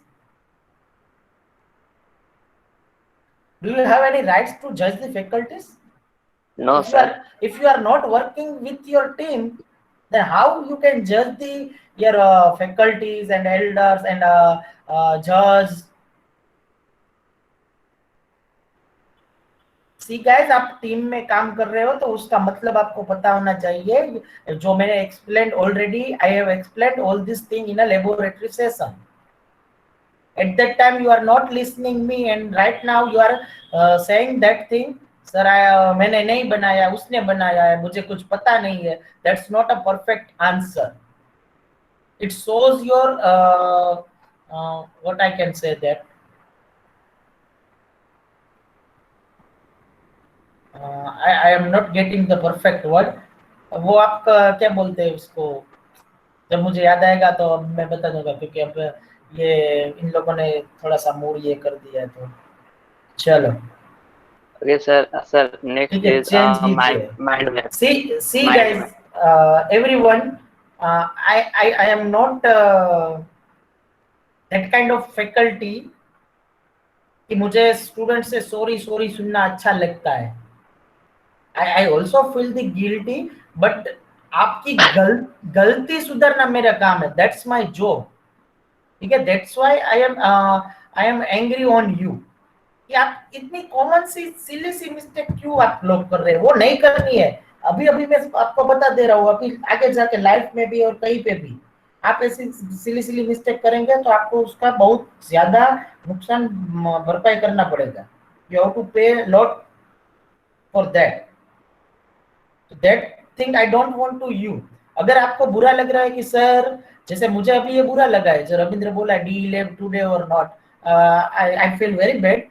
Do you have any rights to judge the faculties? No, sir. If you are not working with your team, then how you can judge your faculties and elders and judge? See guys, आप team में काम कर रहे हो तो उसका मतलब आपको पता होना चाहिए. जो मैंने explained already, I have explained all this thing in a laboratory session. At that time you are not listening me, and right now you are saying that thing. Sir, मैंने नहीं बनाया, उसने बनाया है, मुझे कुछ पता नहीं है. That's not a perfect answer. It shows your what I can say that I am not getting the perfect word. वो आपका क्या बोलते हैं उसको? जब मुझे याद आएगा तो अब मैं बता दूंगा, क्योंकि अब ये इन लोगों ने थोड़ा सा मूड ये कर दिया है. तो चलो. Okay, sir. Next is mind map. See guys, everyone, I am not that kind of faculty कि मुझे स्टूडेंट से सॉरी सुनना अच्छा लगता है. I also feel the guilty, but आपकी गलती सुधारना मेरा काम है. That's my job. ठीक है. That's why I am angry on you. कि आप इतनी कॉमन सी सिली सी मिस्टेक क्यों आप लोग कर रहे हैं, वो नहीं करनी है। अभी अभी मैं आपको बता दे रहा हूँ, अभी आगे जाके लाइफ में भी और कहीं पे भी आप ऐसी सिली सिली मिस्टेक करेंगे तो आपको उसका बहुत ज्यादा नुकसान भरपाई करना पड़ेगा। You have to pay lot for that, that thing I don't want to you. अगर आपको बुरा लग रहा है कि सर, जैसे मुझे अभी ये बुरा लगा है जो रविंद्र बोला डी लेव टुडे और not, I feel very bad.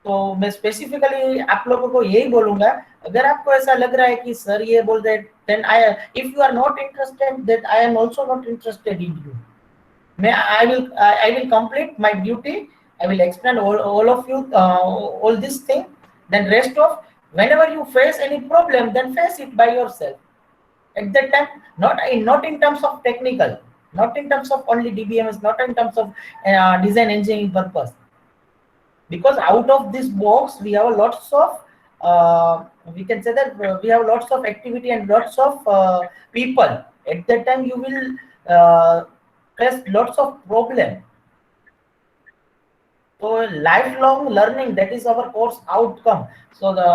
तो मैं स्पेसिफिकली आप लोगों को यही बोलूंगा, अगर आपको ऐसा लग रहा है कि सर ये बोल रहे, then I, if you are not interested, that I am also not interested in you. मैं I will complete my duty, I will explain all of you all this thing, then rest of whenever you face any problem, then face it by yourself at that time, not in terms of technical, not in terms of only DBMS, not in terms of design engineering purpose, because out of this box we have lots of we can say that we have lots of activity and lots of people. At that time you will face lots of problem. So lifelong learning, that is our course outcome. So the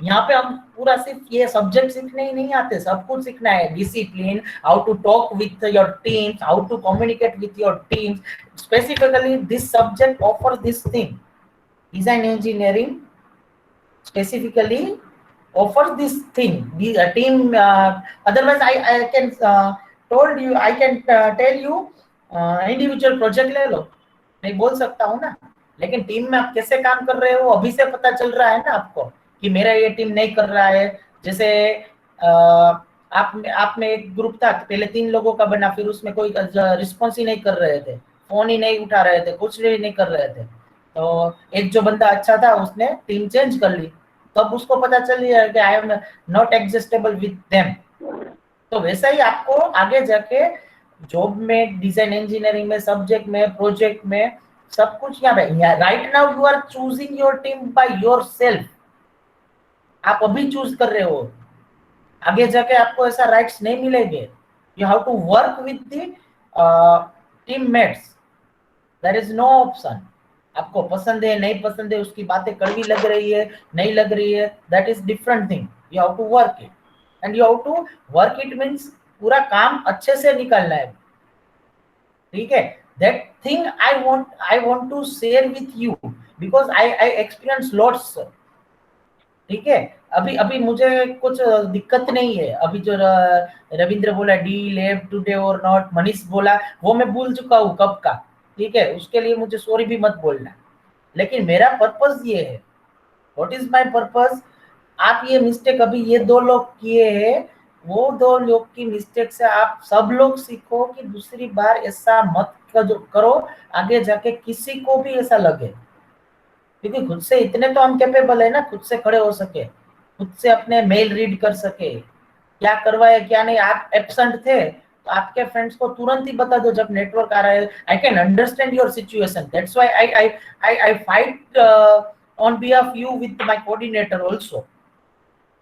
यहाँ पे हम पूरा सिर्फ ये subject सीखने ही नहीं आते, सब कुछ सीखना है। Discipline, how to talk with your teams, how to communicate with your teams. Specifically this subject offer this thing, design engineering specifically offers this thing, the team. Otherwise I can told you, I can tell you individual project ले लो, नहीं बोल सकता हूँ ना, लेकिन team में आप कैसे काम कर रहे हो अभी से पता चल रहा है ना आपको कि मेरा ये टीम नहीं कर रहा है। जैसे आप में एक ग्रुप था, पहले 3 लोगों का बना, फिर उसमें कोई रिस्पॉन्स ही नहीं कर रहे थे, फोन ही नहीं उठा रहे थे, कुछ भी नहीं कर रहे थे। तो एक जो बंदा अच्छा था उसने टीम चेंज कर ली, तब उसको पता चल गया कि I am not adjustable with them. तो वैसा ही आपको आगे जाके जॉब में, डिजाइन इंजीनियरिंग में, सब्जेक्ट में, प्रोजेक्ट में, सब कुछ यहाँ पे। Right now you are choosing your team by yourself, आप अभी चूज कर रहे हो, आगे जाके आपको ऐसा राइट्स नहीं मिलेंगे। You have to work with the teammates, there is no option. आपको पसंद है नहीं पसंद है, उसकी बातें कड़वी लग रही है नहीं लग रही है, that is different thing. You have to work it, and you have to work it means पूरा काम अच्छे से निकालना है, ठीक है। That thing I want to share with you because I experience lots, ठीक है। अभी मुझे कुछ दिक्कत नहीं है। अभी जो रविंद्र बोला डी लेव टुडे और नॉट, मनीष बोला, वो मैं भूल चुका हूँ कब का, ठीक है। उसके लिए मुझे सॉरी भी मत बोलना, लेकिन मेरा पर्पस ये है। What is my purpose? आप ये मिस्टेक अभी ये 2 लोग किए हैं, वो 2 लोग की मिस्टेक से आप सब लोग सीखो कि दूसरी बार ऐसा मत करो, आगे जाके किसी को भी ऐसा लगे। क्योंकि खुद से इतने तो हम कैपेबल है ना, खुद से खड़े हो सके, खुद से अपने मेल रीड कर सके, क्या करवाए क्या नहीं। आप एब्सेंट थे तो आपके फ्रेंड्स को तुरंत ही बता दो जब नेटवर्क आ रहा है। I can understand your situation, that's why I fight on behalf you with my coordinator also,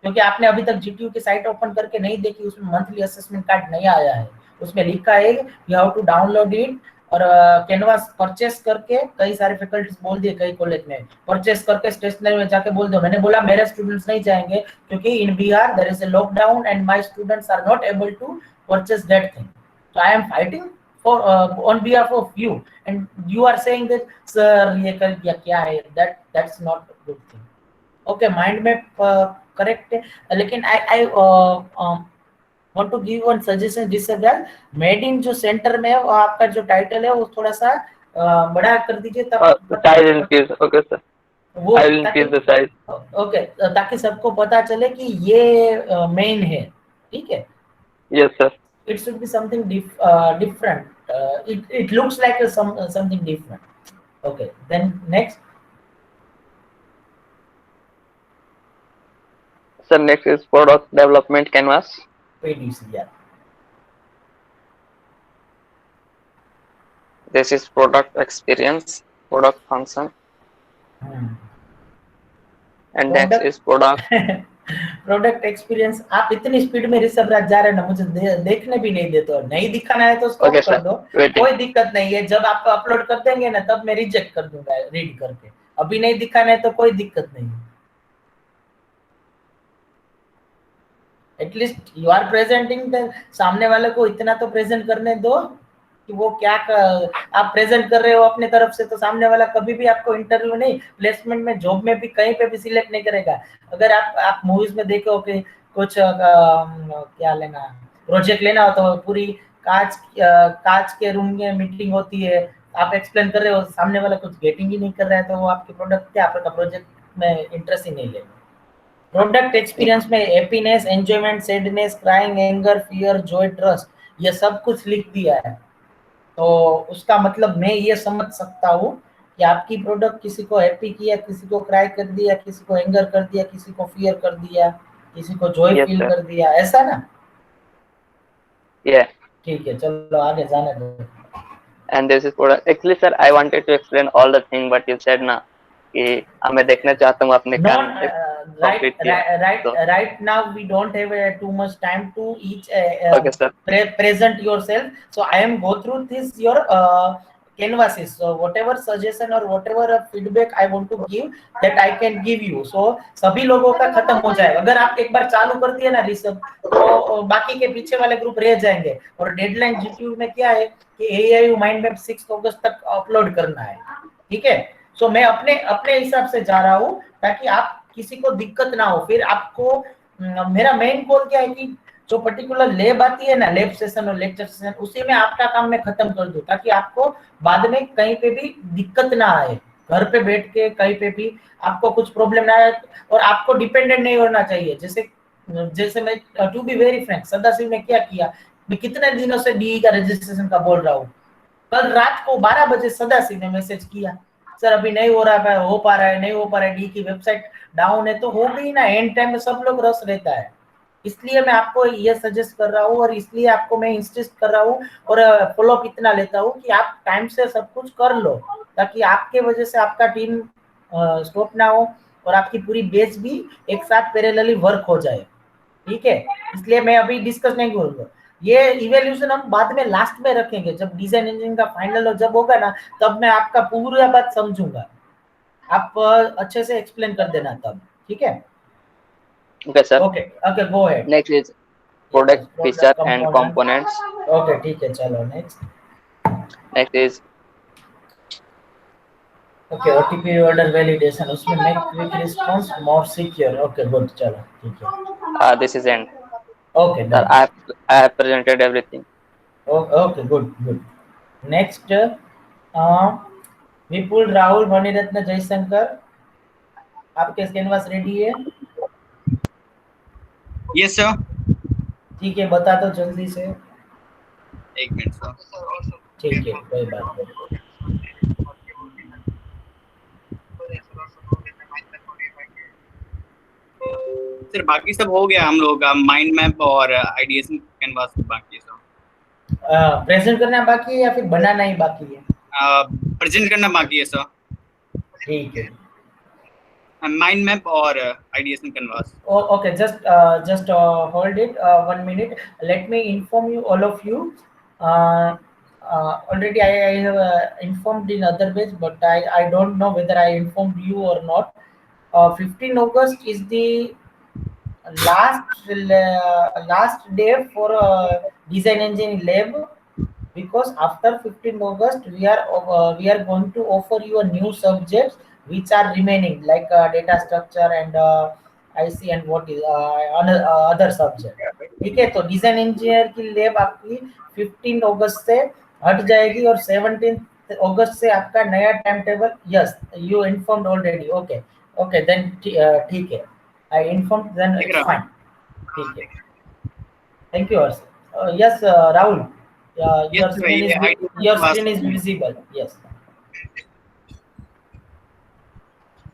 क्योंकि आपने अभी तक जीटीयू की साइट ओपन करके नहीं देखी, उसमें मंथली असेसमेंट कार्ड नहीं आया है। उसमें लिखा है you have to download it, और कैनवास परचेस करके, कई सारे फैकल्टीज बोल दिए कई कॉलेज में, परचेस करके स्टेशनरी में जाके बोल दो। मैंने बोला मेरे स्टूडेंट्स नहीं जाएंगे क्योंकि in Bihar there is a lockdown and my students are not able to purchase that thing, so I am fighting for on behalf of you, and you are saying that sir ये कर दिया क्या है, that's not good thing. Okay, mind में correct है, लेकिन I want to give one suggestion this as well। Made in जो centre में है वो आपका जो टाइटल है वो थोड़ा सा बड़ा कर दीजिए, तब साइज इंक्रीज। ओके सर, वो I will increase the size. Okay, ताकि सबको पता चले कि ये मेन है, ठीक है। Yes sir, it should be something different, it looks like something different. Okay, then next sir, next is product development canvas, PDC, yeah। this is product experience, product function, and next is product product experience. आप इतनी speed में ऋषभराज जा रहे हैं ना, मुझे देखने भी नहीं देते, और नहीं दिखाना है तो स्टॉप कर दो, कोई दिक्कत नहीं है। जब आप अपलोड कर देंगे ना तब मैं रिजेक्ट कर दूंगा रीड करके, अभी नहीं दिखाना है तो कोई दिक्कत नहीं, एटलीस्ट यू आर प्रेजेंटिंग, सामने वाले को इतना तो प्रेजेंट करने दो कि वो क्या आप प्रेजेंट कर रहे हो अपने तरफ से, तो सामने वाला कभी भी आपको इंटरव्यू नहीं, प्लेसमेंट में, जॉब में भी कहीं पे भी सिलेक्ट नहीं करेगा। अगर आप मूवीज में देखो कि कुछ क्या लेना, प्रोजेक्ट लेना हो तो पूरी कांच के रूम में मीटिंग होती है, आप एक्सप्लेन कर रहे हो, सामने वाला कुछ गेटिंग ही नहीं कर रहा है, तो वो आपके प्रोडक्ट क्या, आपका प्रोजेक्ट में इंटरेस्ट ही नहीं लेगा। प्रोडक्ट एक्सपीरियंस में happiness, enjoyment, sadness, crying, anger, fear, Joy, trust, ये सब कुछ लिख दिया है। तो उसका मतलब मैं ये समझ सकता हूँ कि आपकी प्रोडक्ट किसी को हैप्पी किया, किसी को क्राई कर दिया, किसी को एंगर कर दिया, किसी को फियर कर दिया, किसी को जॉय फील कर दिया, ऐसा ना? ठीक है, चलो आगे जाने दो। And this is product. Actually, sir, I wanted to explain all the thing, but you said ना कि मैं देखना चाहता हूँ अपने काम right now we don't have too much time to each okay, sir. present yourself, so I am go through this your canvases, so whatever suggestion or whatever feedback I want to give, that I can give you, so सभी लोगों का खत्म हो जाएगा। अगर आप एक बार चालू कर दिए ना रिसर्च, तो बाकी के पीछे वाले ग्रुप रह जाएंगे। और डेडलाइन जीटीयू में क्या है कि AIU माइंड मैप 6 अगस्त तक अपलोड करना है, ठीक है? सो मैं अपने हिसाब से जा रहा हूँ ताकि आप किसी को दिक्कत ना हो। फिर आपको मेरा मेन गोल क्या है कि जो पर्टिकुलर लैब आती है ना, लैब सेशन और लेक्चर सेशन, उसी में आपका काम मैं खत्म कर दूं ताकि आपको बाद में कहीं पे भी दिक्कत ना आए, घर पे बैठ के कहीं पे भी आपको कुछ प्रॉब्लम ना आए, और आपको डिपेंडेंट नहीं होना चाहिए। जैसे मैं to be very frank, Sadashiv ने क्या किया, मैं कितने दिनों से डीई का रजिस्ट्रेशन का बोल रहा हूँ, कल रात को 12 बजे सदाशिव ने मैसेज किया, सर अभी नहीं हो रहा है, हो पा रहा है, नहीं हो पा रहा है, डी की वेबसाइट डाउन है। तो हो गई ना, एंड टाइम में सब लोग रस रहता है, इसलिए मैं आपको ये सजेस्ट कर रहा हूँ, और इसलिए आपको मैं इंसिस्ट कर रहा हूँ और फॉलो अप इतना लेता हूँ कि आप टाइम से सब कुछ कर लो, ताकि आपके वजह से आपका टीम स्टॉप ना हो और आपकी पूरी बेस भी एक साथ पैरेलली वर्क हो जाए, ठीक है? इसलिए मैं अभी डिस्कस नहीं करूंगा, ये इवैल्यूएशन हम बाद में लास्ट में रखेंगे, जब डिजाइन इंजीनियरिंग का फाइनल जब होगा ना, तब मैं आपका पूरा बात समझूंगा, आप अच्छे से एक्सप्लेन कर देना तब, ठीक है? Okay, sir. Okay, go ahead. Next is product feature and components. Okay, ठीक है, चलो next. Next is okay, OTP order validation, उसमें make quick response more secure. Okay, good, चलो ठीक है. This is end. Okay, sir, I have presented everything. Okay, good. Next, विपुल, राहुल, मणिरत्न, जयशंकर, आपके canvas ready है? Yes sir. ठीक है, बता दो जल्दी से। एक मिनट सर। ठीक है, कोई बात नहीं। सर बाकी सब हो गया हम लोग का, माइंड मैप और आइडिएशन कैनवास बाकी है सर। प्रेजेंट करना बाकी है या फिर बनाना ही बाकी है? प्रेजेंट करना बाकी है सर। ठीक है, माइंड मैप और ideation canvas. Okay, just hold it 1 minute. Let me inform you, all of you. Already I have informed in other ways, but I don't know whether I informed you or not. 15 August is the last day for design engineering lab, because after 15 August we are going to offer you a new subjects which are remaining, like data structure and IC and what is other subject, ठीक है? तो design engineer की lab आपकी 15 अगस्त से हट जाएगी और 17 अगस्त से आपका नया time table. Yes, you informed already. Okay then ठीक है, I informed, then it's fine, ठीक है। Thank you. Yes Rahul, your screen is visible. Yes,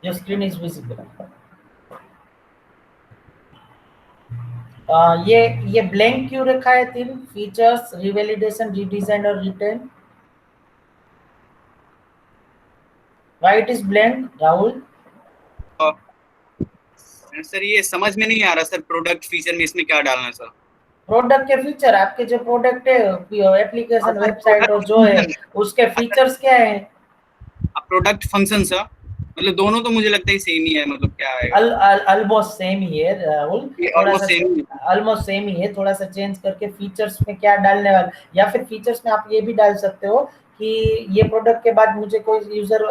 your screen is visible. ये ब्लैंक क्यों रखा है? 3 फीचर्स, रिवैलिडेशन, रीडिजाइन और return. Why it is blank Rahul? Sir ये समझ में नहीं आ रहा सर, प्रोडक्ट फीचर में इसमें क्या डालना है सर? प्रोडक्ट के फीचर, आपके जो प्रोडक्ट है, एप्लीकेशन, वेबसाइट और जो है उसके फीचर्स क्या है? प्रोडक्ट फंक्शन सर, मतलब दोनों तो मुझे लगता है सेम ही है, मतलब क्या आएगा ऑलमोस्ट सेम ही है राहुल, ये थोड़ा ऑलमोस्ट सा सेम ही है। ऑलमोस्ट सेम ही है, थोड़ा सा चेंज करके फीचर्स में क्या डालने वाले, या फिर फीचर्स में आप ये भी डाल सकते हो कि ये प्रोडक्ट के बाद मुझे कोई यूजर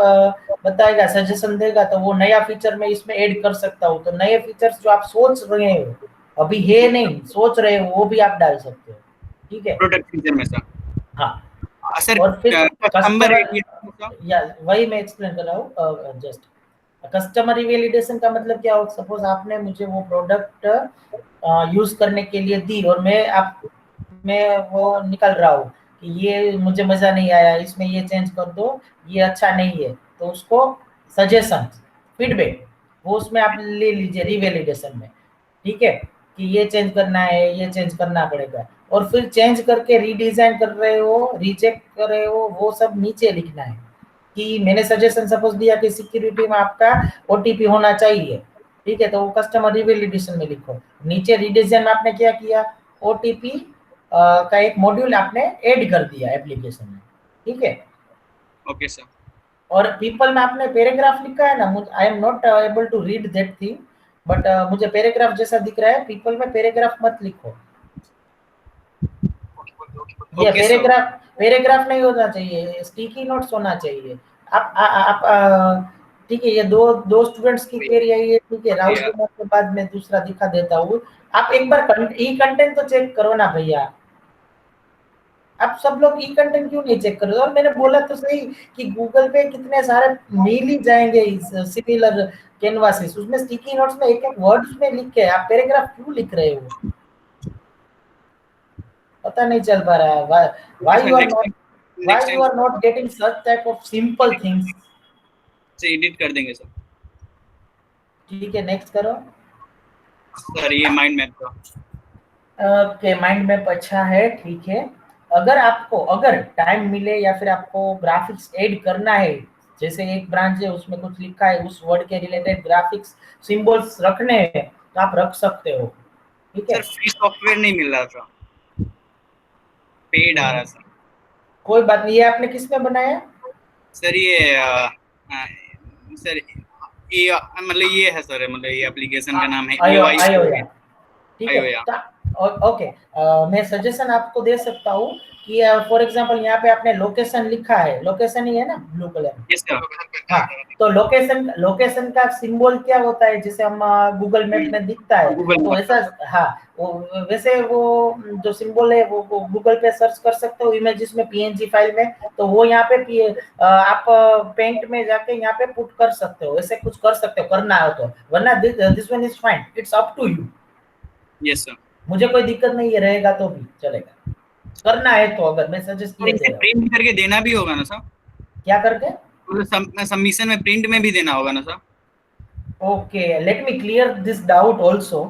बताएगा, सजेशन देगा, तो वो नया फीचर मैं इसमें ऐड कर सकता हूँ। तो नए फीचर्स जो आप सोच रहे हो, अभी है नहीं, सोच रहे हो, वो भी आप डाल सकते हो। ठीक है, प्रोडक्ट फीचर में सर। हाँ। सर और फिर कस्टमर कस्टमर, या वही मैं एक्सप्लेन कर रहा हूँ जस्ट। कस्टमर वैलिडेशन का मतलब क्या हो, सपोज आपने मुझे वो प्रोडक्ट यूज करने के लिए दी और मैं वो निकल रहा हूँ कि ये मुझे मजा नहीं आया, इसमें ये चेंज कर दो, ये अच्छा नहीं है, तो उसको सजेशन, फीडबैक, वो उसमें आप ले लीजिए रिवैलिडेशन में। ठीक है, कि ये चेंज करना है, ये चेंज करना पड़ेगा, और फिर चेंज करके रीडिजाइन कर रहे हो, रीचेक कर रहे हो, वो सब नीचे लिखना है। कि मैंने सजेशन सपोज दिया कि सिक्योरिटी में आपका ओटीपी होना चाहिए, ठीक है, तो वो कस्टमर रिवैलिडेशन में लिखो। नीचे रीडिजाइन में आपने क्या किया, ओटीपी का एक मॉड्यूल आपने ऐड कर दिया एप्लीकेशन में। ठीक है, ओके सर। और पीपल में आपने पैराग्राफ लिखा है ना, I am not able to read that thing, but मुझे पैराग्राफ जैसा दिख रहा है। पीपल में पैराग्राफ मत लिखो, ये ओके सर। पैराग्राफ नहीं होना चाहिए, स्टिकी नोट्स होना चाहिए। आप ठीक है, ये दो स्टूडेंट्स की क्वेरी आई है, ठीक है, राहुल कुमार के बाद मैं दूसरा दिखा देता हूँ। आप एक बार ई कंटेंट तो चेक करो ना भैया, आप सब लोग ई कंटेंट क्यों नहीं चेक कर रहे हो? और मैंने बोला तो सही कि गूगल पे कितने सारे मिल ही जाएंगे सिमिलर कैनवासेस, उसमें स्टिकी नोट्स में एक एक वर्ड्स में लिख के आप पैराग्राफ क्यों लिख रहे हो? पता नहीं चल पा रहा है why you are not getting such type of simple things. से एडिट कर देंगे सर। ठीक है, नेक्स्ट करो सर। ये माइंड मैप का ओके, माइंड मैप अच्छा है, ठीक है। अगर टाइम मिले या फिर आपको ग्राफिक्स ऐड करना है, जैसे एक ब्रांच है उसमें कुछ लिखा है, उस वर्ड के रिलेटेड ग्राफिक्स सिंबल्स रखने हैं, तो आप रख सकते हो। ठीक है सर, फ्री सॉफ्टवेयर नहीं मिल रहा था, पेड आ रहा सर। कोई बात नहीं, ये आपने किस में बनाया? सर ये सर ये मतलब ये है सर, मतलब ये एप्लीकेशन का नाम है आयोया। ठीक है, आयोया। ओके, मैं सजेशन आपको दे सकता हूँ कि फॉर एग्जांपल यहाँ पे आपने लोकेशन लिखा है, लोकेशन ही है ना ब्लू कलर में? Yes sir. हाँ, तो लोकेशन का सिंबल क्या होता है, जैसे हम गूगल मैप में दिखता है, तो ऐसा, हाँ, वैसे वो जो सिंबल है वो गूगल पे सर्च कर सकते हो इमेजेस में, पीएनजी फाइल में, तो वो यहाँ पे आप पेंट में जाके यहाँ पे पुट कर सकते हो, ऐसे कुछ कर सकते हो, करना है तो, वरना this one is fine, it's up to you. Yes sir. मुझे कोई दिक्कत नहीं है, रहेगा तो भी चलेगा, करना है तो। अगर मैं सजेस्ट किया दे रहा हूं, प्रिंट करके देना भी होगा ना सर? क्या करके? सबमिशन में प्रिंट में भी देना होगा ना sir? Okay, let me clear this doubt also.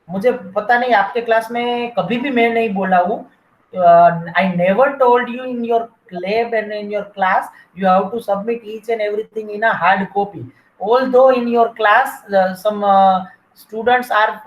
मुझे पता नहीं, आपके क्लास में कभी भी मैं नहीं बोला हूँ, I never told you in your lab and in your class you have to submit each and everything in a hard copy. Although in your class some students are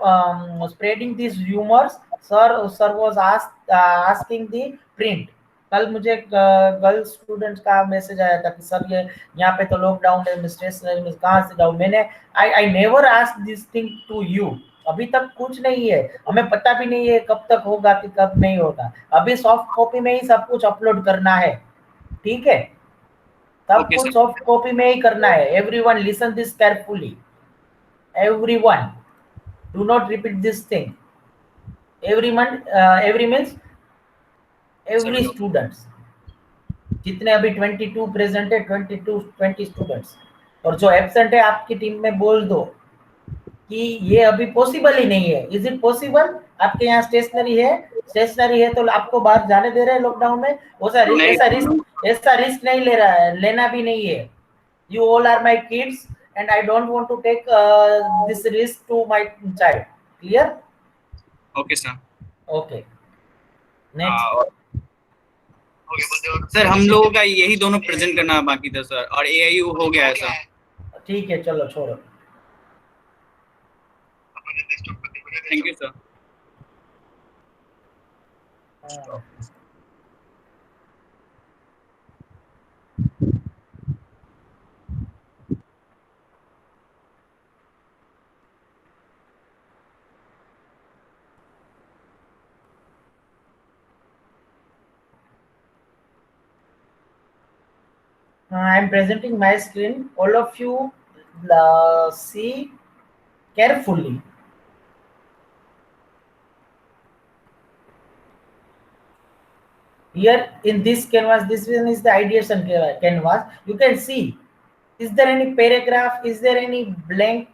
spreading these rumors, sir was asking the print. कल मुझे girls students का message आया था कि sir ये यहाँ पे तो लॉकडाउन है, स्टेशनरी में कहाँ से जाऊँ? मैंने I never ask this thing to you. अभी तक कुछ नहीं है, हमें पता भी नहीं है कब तक होगा कि कब नहीं होगा। अभी सॉफ्ट कॉपी में ही सब कुछ अपलोड करना है, ठीक है? सब कुछ सॉफ्ट कॉपी में ही करना है। Everyone listen this carefully, everyone do not repeat this thing. Every means every students, जितने अभी 22 प्रेजेंट है, 20 स्टूडेंट्स, और जो एब्सेंट है आपकी टीम में बोल दो कि ये अभी पॉसिबल ही नहीं है। Is it possible? आपके यहाँ स्टेशनरी है, स्टेशनरी है तो आपको बाहर जाने दे रहे हैं लॉकडाउन में? ऐसा रिस्क नहीं ले रहा है, लेना भी नहीं है। You all are my kids and I don't want to take this risk to my child. Clear? Okay sir. Okay, next. Sir हम लोगों का यही दोनों प्रेजेंट करना बाकी था सर, और एआईयू हो गया है सर। ठीक है, चलो छोड़ो। Thank you sir. I am presenting my screen. All of you see carefully. Here in this canvas, this one is the ideation canvas. You can see, is there any paragraph? Is there any blank?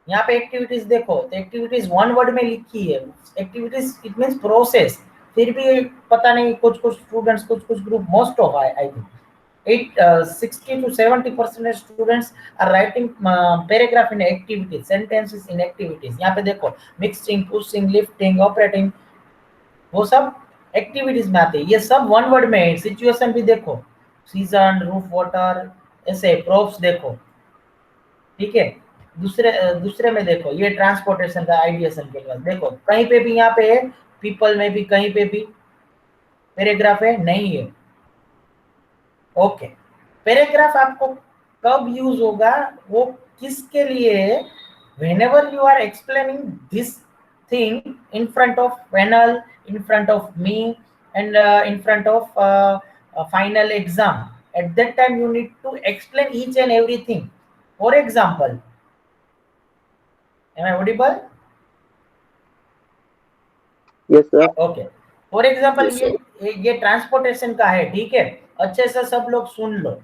यहाँ पे activities देखो, तो activities one word में लिखी है. Activities it means process. फिर भी पता नहीं कुछ स्टूडेंट्स, कुछ group, most of I think 60 to 70% students are writing paragraph in activities, sentences in activities. यहाँ पे देखो, मिक्सिंग, पुशिंग, लिफ्टिंग, ऑपरेटिंग, वो सब एक्टिविटीज में आते हैं. ये सब वन वर्ड में है. सिचुएशन भी देखो, सीजन, रूफ वाटर, ऐसे प्रोप्स देखो. ठीक है. दूसरे में देखो, ये ट्रांसपोर्टेशन का आइडिएशन के बाद देखो, कहीं पे भी यहाँ पे है, पीपल में भी कहीं पे भी पैराग्राफ है नहीं है. ओके, पैराग्राफ आपको कब यूज होगा, वो किसके लिए है? whenever you are explaining this thing in front of panel, in front of me, and in front of a final exam, at that time you need to explain each and everything. For example, am I audible? Yes sir. Okay. For example, ये transportation का है. ठीक है, अच्छे से सब लोग सुन लो.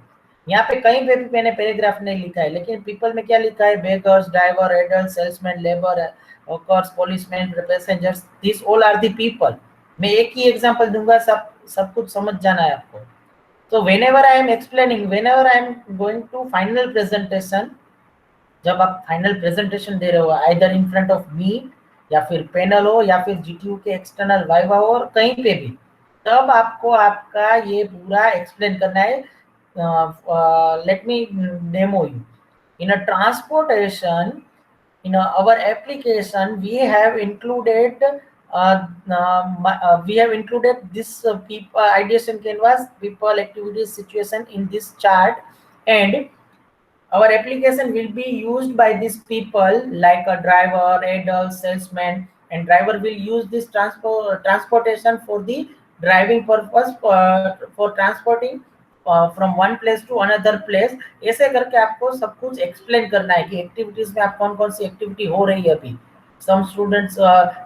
यहाँ पे कहीं पे भी मैंने पैराग्राफ नहीं लिखा है, लेकिन पीपल में क्या लिखा है? Beggars, driver, adult, salesman, labour, workers, policemen, passengers, this all are the people. मैं एक ही एग्जांपल दूंगा, सब कुछ समझ जाना है आपको. तो whenever I am explaining, whenever I am going to final presentation, जब आप फाइनल प्रेजेंटेशन दे रहे हो, either in front of me, या फिर पैनल हो, या फिर जीटीयू के एक्सटर्नल वाइवा हो, और कहीं पे भी, तब आपको आपका ये पूरा एक्सप्लेन करना है. Let me demo you. In a transportation, in our application we have included this people ideation canvas, people, activities, situation in this chart, and our application will be used by these people like a driver, adult, salesman, and driver will use this transportation for the driving purpose, for transporting from one place to another place. ऐसे करके आपको सब कुछ explain करना है कि activities में आप कौन कौन सी एक्टिविटी हो रही है अभी. some students,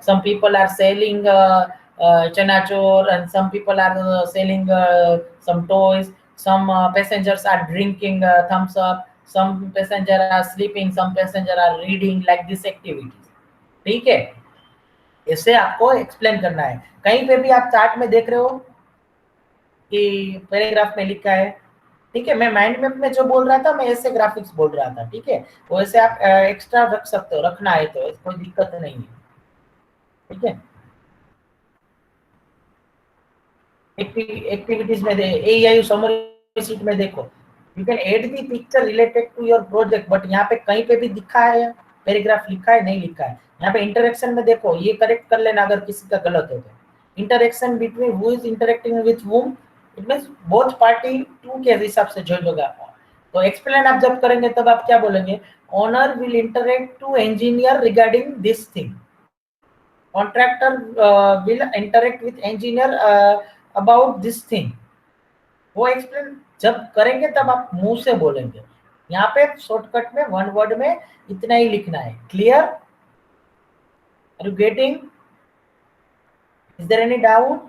some people are selling chanachor, and some people are selling some toys. Some passengers are drinking thumbs up, some passengers are sleeping, some passengers are reading, like this activities. ठीक है, इसे आपको explain करना है. कहीं पे भी आप चार्ट में देख रहे हो कि पैराग्राफ में लिखा है. ठीक है, मैं माइंड मैप में जो बोल रहा था, मैं ऐसे ग्राफिक्स बोल रहा था. ठीक है, वैसे आप एक्स्ट्रा रख सकते हो, रखना है तो कोई दिक्कत नहीं है. ठीक है, एक्टिविटीज में AIU समरी शीट में देखो, you can add the picture related to your project. But यहाँ पे कहीं पे भी दिखा है पैराग्राफ, लिखा है नहीं लिखा है. यहाँ पे इंटरेक्शन में देखो, ये करेक्ट कर लेना अगर किसी का गलत हो तो. Interaction between who is interacting with whom, it means both party, two के हिसाब से जो होगा. तो एक्सप्लेन आप जब करेंगे तब आप क्या बोलेंगे? Owner will interact to engineer regarding this thing. Contractor will interact with engineer about this thing. वो एक्सप्लेन जब करेंगे तब आप मुंह से बोलेंगे. यहाँ पे शॉर्टकट में वन वर्ड में इतना ही लिखना है. Clear? Are you getting? Is there any doubt?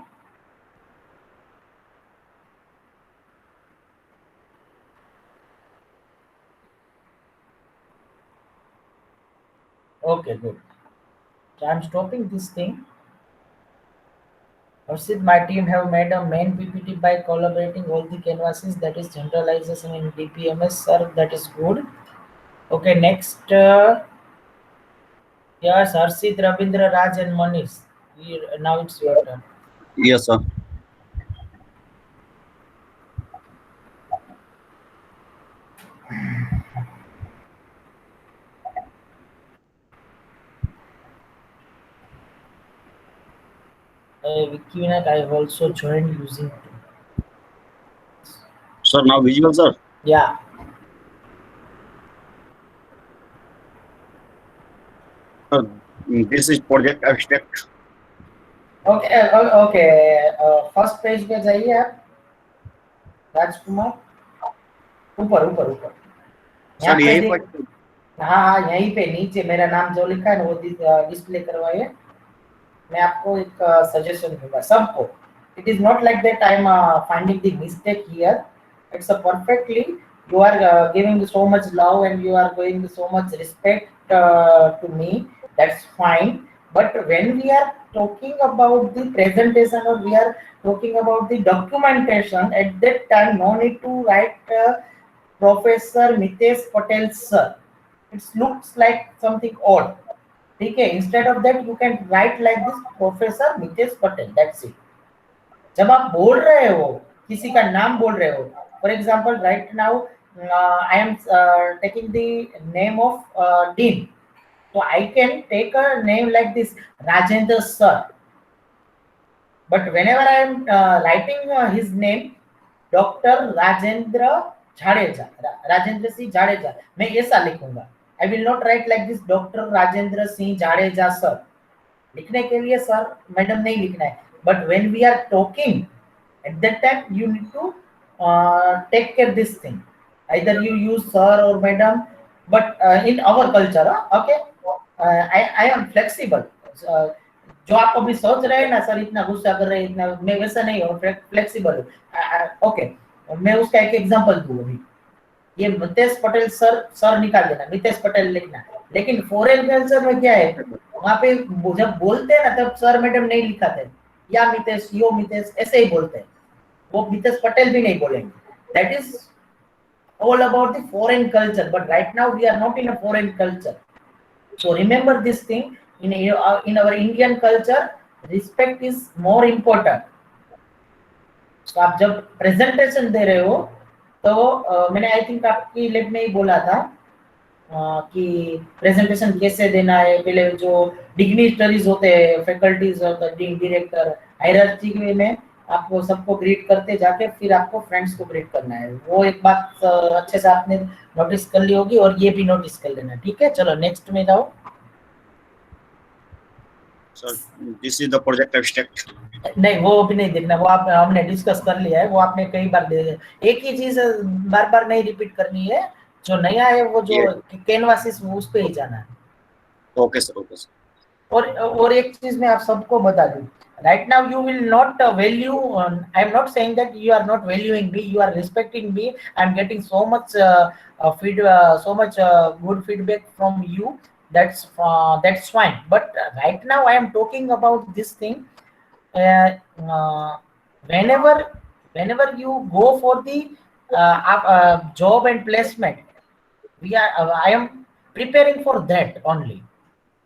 Okay, good. So I'm stopping this thing. Harshit, my team have made a main PPT by collaborating all the canvases. That is generalization in DPMS, sir. That is good. Okay, next. Yes, Harshit, Rabindra, Raj, and Manish. Now it's your turn. Yes, sir. Wikinet, I have also joined using. Sir, now visual, sir. Yeah. This is project abstract. Okay, okay. First page पे जाइए आप, राजकुमार. ऊपर ऊपर ऊपर यहाँ sir पे यही देख, पर हाँ हाँ यहीं पे नीचे मेरा नाम जो लिखा है ना वो डिस्प्ले करवाइए। मैं आपको एक सजेशन दूंगा सबको। It is not like that I am finding the mistake here, it's a perfectly you are giving so much love and you are giving so much respect to me, that's fine. But when we are talking about the presentation or we are talking about the documentation, at that time no need to write Professor Mitesh Patel sir. It looks like something odd. ठीक है, instead of that you can write like this Professor Mitesh Patel, that's it. जब आप बोल रहे हो किसी का नाम बोल रहे हो, for example right now I am taking the name of dean, so I can take a name like this Rajendra sir, but whenever I am writing his name Dr. Rajendra Jadeja, Rajendra Singh Jadeja, मैं ऐसा लिखूंगा। I will not write like this Dr. Rajendra Singh Jadeja sir, लिखने के लिए sir madam नहीं लिखना है, but when we are talking at that time you need to take care this thing, either you use sir or madam, but in our culture okay, I am flexible. जो आप अभी सोच रहे हैं ना सर इतना गुस्सा कर रहे हैं इतना, मैं वैसा नहीं हूँ, फ्लेक्सिबल हूँ। ओके मैं उसका एक एग्जांपल दूँ अभी, ये मितेश पटेल सर निकाल देना, मितेश पटेल लिखना, लेकिन फॉरेन कल्चर में क्या है वहाँ पे जब बोलते हैं ना तब सर मैडम नहीं लिखाते, या मितेश यो मितेश ऐसे ही बोलते हैं, वो मितेश पटेल भी नहीं बोलेंगे। That is all about the foreign culture, but right now we are not in a foreign culture, so remember this thing, in our Indian culture respect is more important. so आप जब presentation दे रहे हो तो मैंने I think आपकी lab में ही बोला था कि प्रेजेंटेशन कैसे देना है, पहले जो डिग्निटरीज होते हैं फैकल्टीज होते हैं डायरेक्टर हायरार्की में आपको सबको ग्रीट करते जाके फिर आपको फ्रेंड्स को ग्रीट करना है, वो एक बात अच्छे से आपने नोटिस कर ली होगी और ये भी नोटिस कर लेना, ठीक है। चलो नेक्स्ट में जाओ। Sir this is the project abstract. नहीं वो भी नहीं देखना, वो आप हमने डिस्कस कर लिया है, वो आपने कई बार एक ही चीज बार बार नहीं रिपीट करनी है, जो नया है वो जो कैनवासिस उस पे ही जाना है। Okay sir okay sir. और एक चीज मैं आप सबको बता दूं, right now you will not value I am not saying that you are not valuing me, you are respecting me, I am getting so much good feedback from you, that's fine, but right now I am talking about this thing, whenever you go for the job and placement, I am preparing for that only,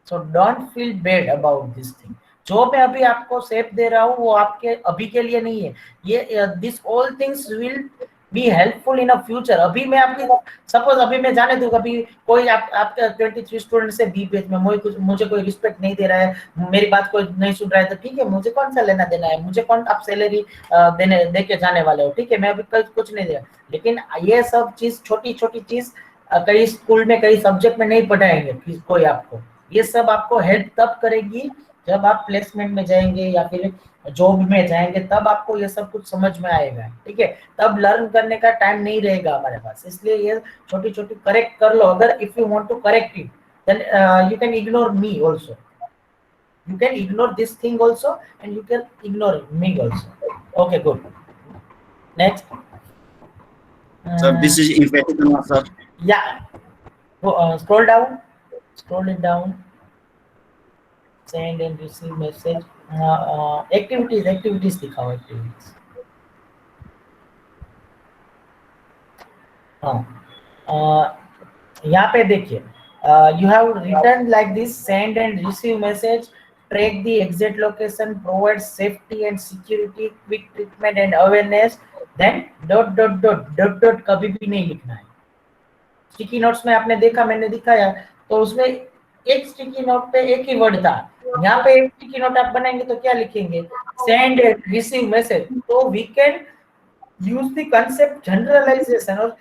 so don't feel bad about this thing। जो मैं अभी आपको सेप दे रहा हूँ वो आपके अभी के लिए नहीं है, ये this all things will be helpful in a future. अभी मैं आपकी सपोज अभी मैं जाने दूँ कभी कोई आपका 23 स्टूडेंट से बी पेज में मुझे कोई रिस्पेक्ट नहीं दे रहा है, मेरी बात कोई नहीं सुन रहा है, तो ठीक है मुझे कौन सा लेना देना है, मुझे कौन आप सैलरी दे के जाने वाले हो, ठीक है मैं अभी कल कुछ नहीं दे रहा, लेकिन ये सब चीज छोटी छोटी चीज कई स्कूल में कई सब्जेक्ट में नहीं पढ़ाएंगे कोई आपको, ये सब आपको हेल्प तब करेगी जब आप प्लेसमेंट में जाएंगे या फिर जॉब में जाएंगे, तब आपको ये सब कुछ समझ में आएगा, ठीक है। तब लर्न करने का टाइम नहीं रहेगा हमारे पास, इसलिए ये छोटी छोटी करेक्ट कर लो। अगर if you want to correct it then you can ignore me also, you can ignore this thing also and you can ignore me also, okay good, next sir this is emphatic sir, yeah scroll it down, send and receive message, activities दिखाओ, activities यहाँ पे देखिए you have written like this, send and receive message, track the exit location, provide safety and security, quick treatment and awareness, then ... कभी भी नहीं लिखना है। Sticky notes में आपने देखा, मैंने दिखाया, तो उसमें एक स्टिकी नोट पे एक ही वर्ड था, यहाँ पे एक स्टिकी नोट आप बनाएंगे तो क्या लिखेंगे, सेंड एंड रिसीव मैसेज। तो we can use the concept generalization और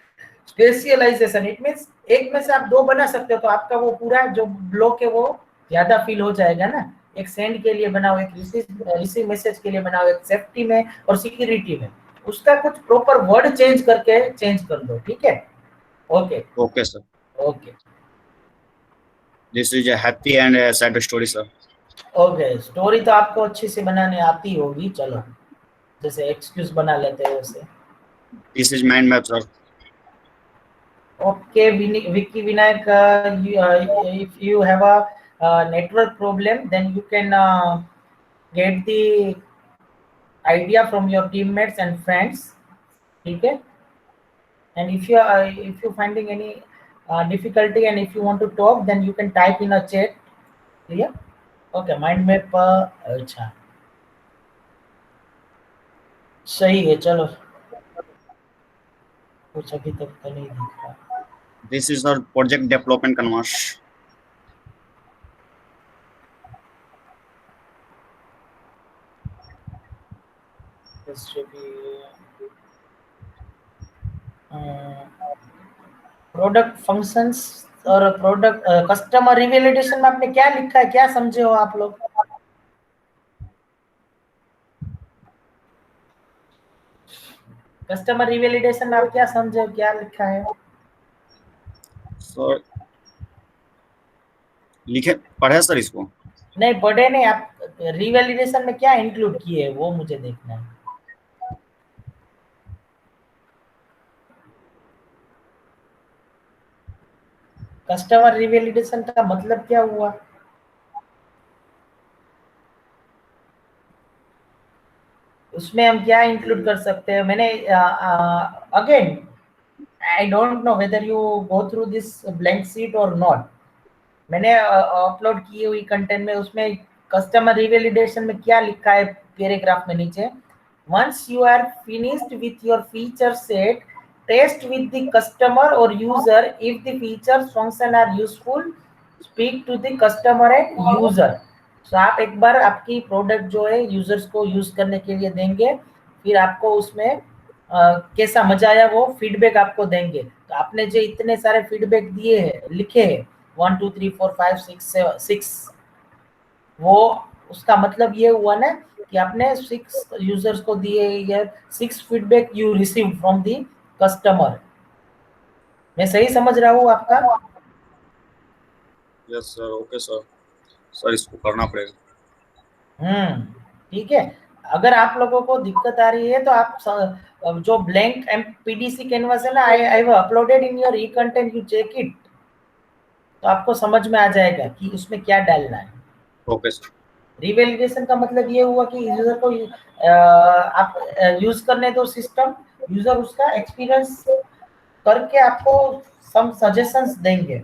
स्पेशलाइजेशन, इट मींस एक में से आप दो बना सकते हो, तो आपका वो पूरा जो ब्लॉक है वो ज्यादा फील हो जाएगा ना। एक सेंड के लिए बनाओ, एक रिसीव मैसेज के लिए बनाओ, एक सेफ्टी में और सिक्योरिटी में, उसका कुछ प्रॉपर वर्ड चेंज करके चेंज कर दो, ठीक है? Okay Okay, sir. Okay This is a happy and a sad story, sir. Okay. Story तो आपको अच्छी से बनाने आती होगी, चलो जैसे एक्सक्यूज बना लेते हैं वैसे। This is mind map, sir. Okay, Vicky Vinayak, if you have a network problem, then you can get the idea from your teammates and friends, okay? And if you finding any difficulty and if you want to talk, then you can type in a chat, clear? Okay, mind map अच्छा सही है, चलो कुछ अभी तक तो नहीं दिख रहा। This is our project development canvas. Product functions और प्रोडक्ट कस्टमर रिवैलिडेशन में आपने क्या लिखा है, क्या समझे हो आप लोग? कस्टमर रिवैलिडेशन में आप क्या समझे हो, क्या लिखा है? सर लिखे पढ़े सर इसको? नहीं पढ़े नहीं, आप रिवैलिडेशन में क्या इंक्लूड किए है वो मुझे देखना है। कस्टमर रिवैलिडेशन का मतलब क्या हुआ? उसमें हम क्या इंक्लूड कर सकते हैं? मैंने again I don't know whether you go through this blank sheet और नॉट। मैंने अपलोड की हुई कंटेंट में उसमें कस्टमर रिवैलिडेशन में क्या लिखा है पैराग्राफ में नीचे, once you are finished with your feature set, test with the customer or user if the features function are useful, speak to the customer and user। so आप एक बार आपकी प्रोडक्ट जो है यूजर्स को यूज करने के लिए देंगे, फिर आपको उसमें कैसा मजा आया वो फीडबैक आपको देंगे। तो आपने जो इतने सारे फीडबैक दिए हैं, लिखे हैं 1 2 3 4 5 6 वो उसका मतलब ये हुआ ना कि आपने 6 यूजर्स को दिए या 6 feedback you receive from the customer. मैं सही समझ रहा हूँ आपका? Yes sir, okay sir. Sir इसको करना पड़ेगा। ठीक है। अगर आप लोगों को दिक्कत आ रही है तो आप जो ब्लैंक पीडीसी कैनवास है ना, I have uploaded in your e content, you check it, तो आपको समझ में आ जाएगा कि उसमें क्या डालना है। Okay sir. रिवैलिडेशन का मतलब ये हुआ कि यूजर को आप यूज करने दो सिस्टम, यूजर उसका एक्सपीरियंस करके आपको सम सजेशंस देंगे।